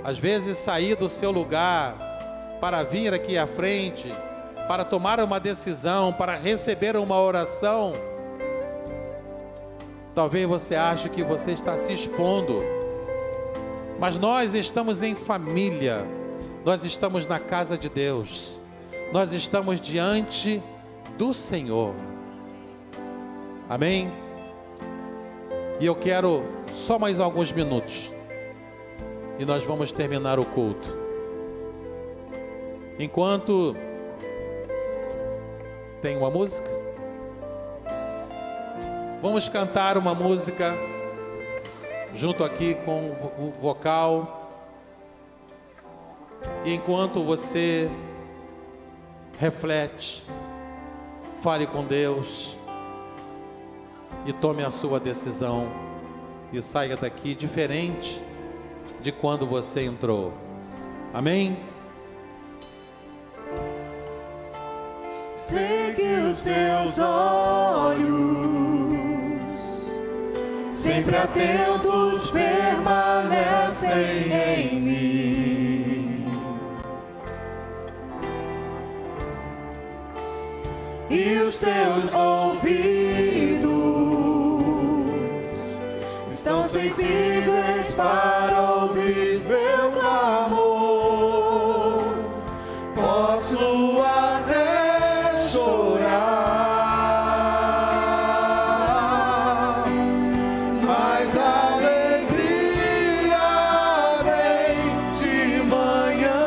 Às vezes sair do seu lugar para vir aqui à frente, para tomar uma decisão, para receber uma oração, talvez você ache que você está se expondo, mas nós estamos em família, nós estamos na casa de Deus, nós estamos diante do Senhor. Amém? E eu quero só mais alguns minutos, e nós vamos terminar o culto. Enquanto tem uma música, vamos cantar uma música junto aqui com o vocal. E enquanto você reflete, fale com Deus e tome a sua decisão e saia daqui diferente de quando você entrou. Amém? Segue os teus olhos, sempre atentos permanecem em mim, e os teus ouvidos estão sensíveis para ouvir meu clamor. Posso até chorar, mas a alegria vem de manhã.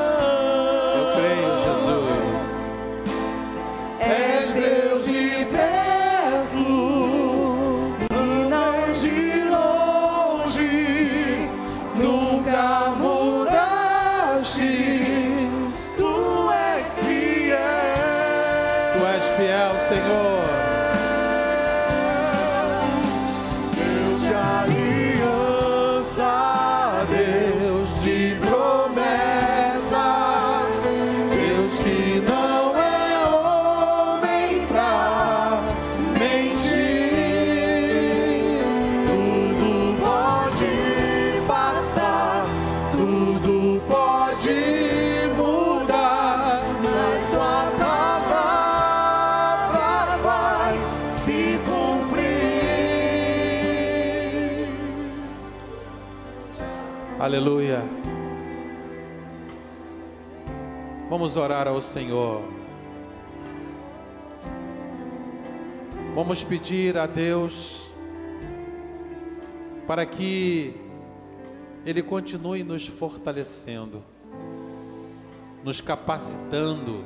Eu creio, Jesus. És Deus de perto e não de longe. Aleluia. Vamos orar ao Senhor. Vamos pedir a Deus para que Ele continue nos fortalecendo, nos capacitando,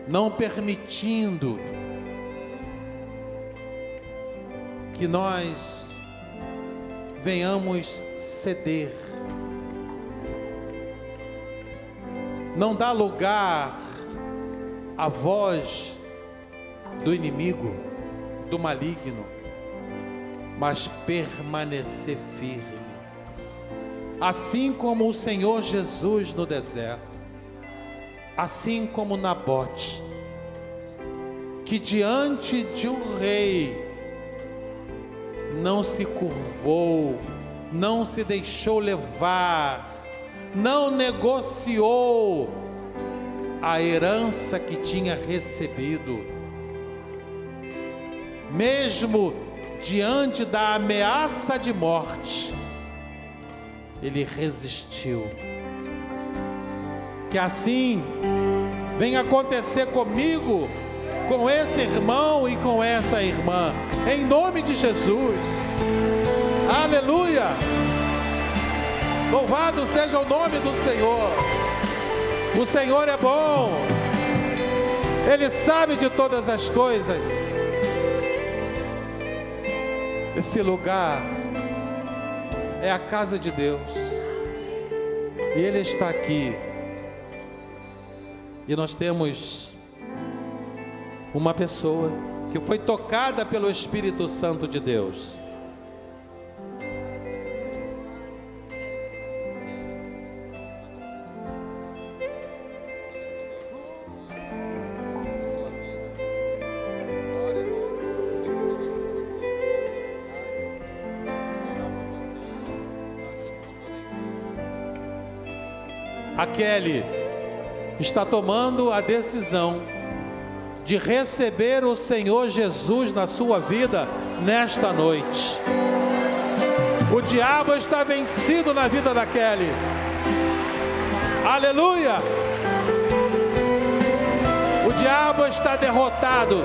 não permitindo que nós venhamos ceder. Não dá lugar à voz do inimigo, do maligno, mas permanecer firme. Assim como o Senhor Jesus no deserto, assim como Nabote, que diante de um rei não se curvou, não se deixou levar, não negociou a herança que tinha recebido. Mesmo diante da ameaça de morte, ele resistiu. Que assim venha acontecer comigo, com esse irmão e com essa irmã, em nome de Jesus. Aleluia! Louvado seja o nome do Senhor. O Senhor é bom, Ele sabe de todas as coisas. Esse lugar é a casa de Deus, e Ele está aqui. E nós temos uma pessoa que foi tocada pelo Espírito Santo de Deus. A Kelly está tomando a decisão de receber o Senhor Jesus na sua vida nesta noite. O diabo está vencido na vida da Kelly. Aleluia! O diabo está derrotado.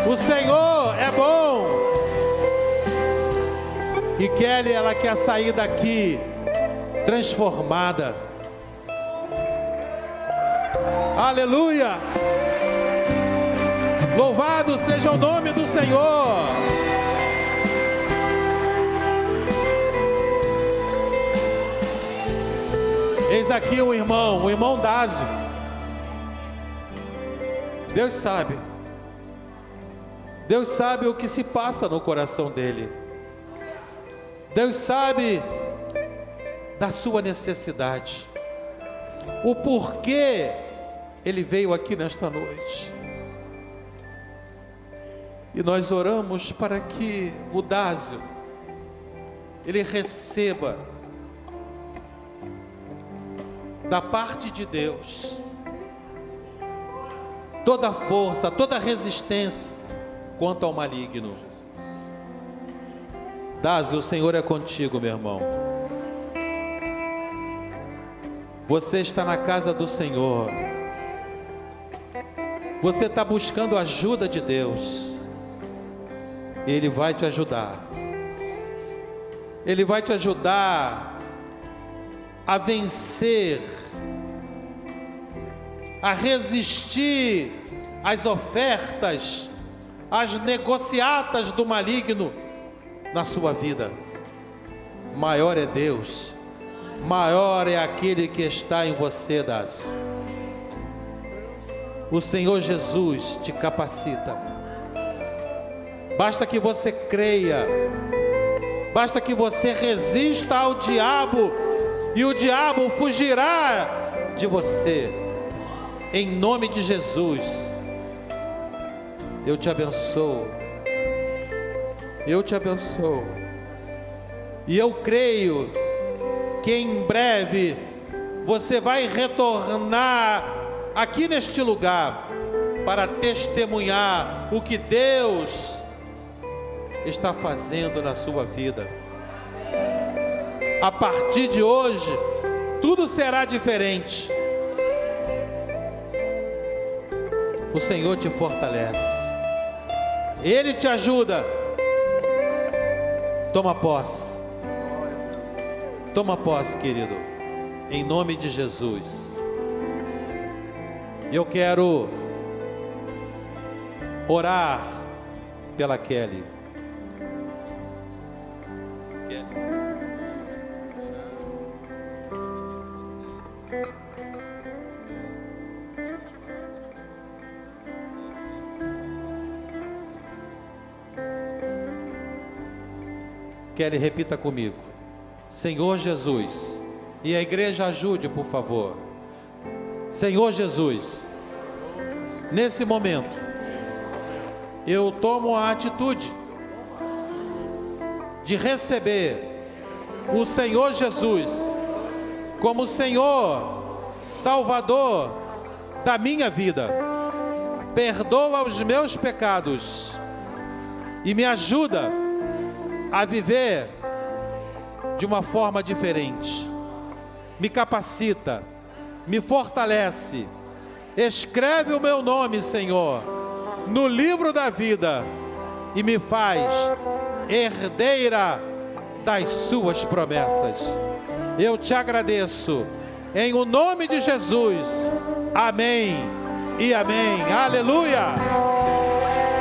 O Senhor é bom. E Kelly, ela quer sair daqui transformada. Aleluia! Louvado seja o nome do Senhor. Eis aqui o irmão Dásio. Deus sabe o que se passa no coração dele. Deus sabe da sua necessidade, o porquê ele veio aqui nesta noite. E nós oramos para que o Dásio, ele receba da parte de Deus toda a força, toda a resistência quanto ao maligno. Dásio, o Senhor é contigo, meu irmão. Você está na casa do Senhor. Você está buscando a ajuda de Deus. Ele vai te ajudar. Ele vai te ajudar a vencer, a resistir às ofertas, às negociatas do maligno na sua vida. Maior é Deus, maior é aquele que está em você, Dásio. O Senhor Jesus te capacita. Basta que você creia, basta que você resista ao diabo, e o diabo fugirá de você. Em nome de Jesus, eu te abençoo. Eu te abençoo. E eu creio que em breve você vai retornar aqui neste lugar para testemunhar o que Deus está fazendo na sua vida. A partir de hoje, tudo será diferente. O Senhor te fortalece, Ele te ajuda. Toma posse, querido, em nome de Jesus. E eu quero orar pela Kelly. Kelly, repita comigo: Senhor Jesus. E a igreja ajude, por favor. Senhor Jesus, nesse momento, eu tomo a atitude de receber o Senhor Jesus como Senhor, Salvador da minha vida. Perdoa os meus pecados e me ajuda a viver de uma forma diferente. Me capacita, me fortalece, escreve o meu nome, Senhor, no livro da vida e me faz herdeira das suas promessas. Eu te agradeço, em o nome de Jesus. Amém e amém. Aleluia!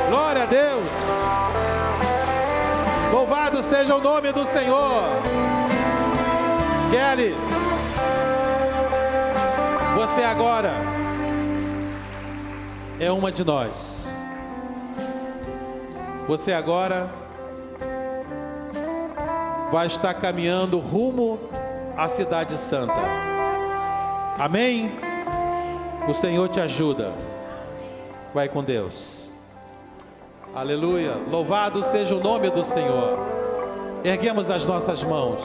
Glória a Deus! Louvado seja o nome do Senhor. Kelly, você agora é uma de nós. Você agora vai estar caminhando rumo à Cidade Santa. Amém? O Senhor te ajuda. Vai com Deus. Aleluia. Louvado seja o nome do Senhor. Erguemos as nossas mãos.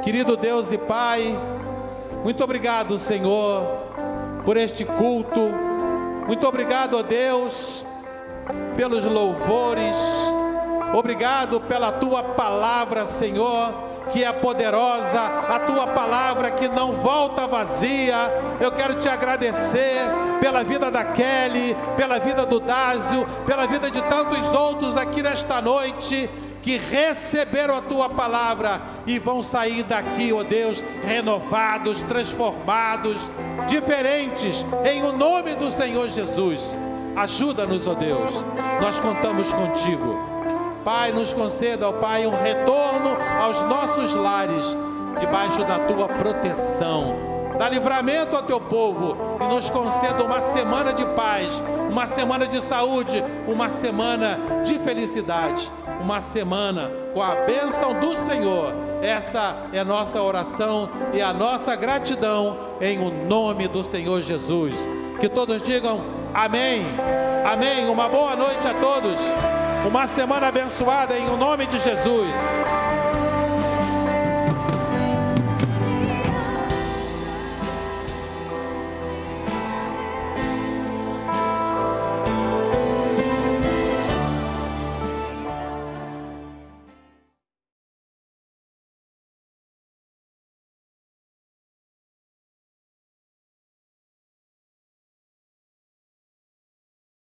Querido Deus e Pai, muito obrigado, Senhor, por este culto. Muito obrigado, ó Deus, pelos louvores. Obrigado pela Tua palavra, Senhor, que é poderosa, a Tua palavra que não volta vazia. Eu quero te agradecer pela vida da Kelly, pela vida do Dásio, pela vida de tantos outros aqui nesta noite, que receberam a Tua palavra e vão sair daqui, ó Deus, renovados, transformados, diferentes, em o nome do Senhor Jesus. Ajuda-nos, ó Deus, nós contamos contigo. Pai, nos conceda, ó Pai, um retorno aos nossos lares, debaixo da Tua proteção. Dá livramento ao Teu povo e nos conceda uma semana de paz, uma semana de saúde, uma semana de felicidade, uma semana com a bênção do Senhor. Essa é a nossa oração e a nossa gratidão em o nome do Senhor Jesus. Que todos digam amém, amém. Uma boa noite a todos, uma semana abençoada em o nome de Jesus.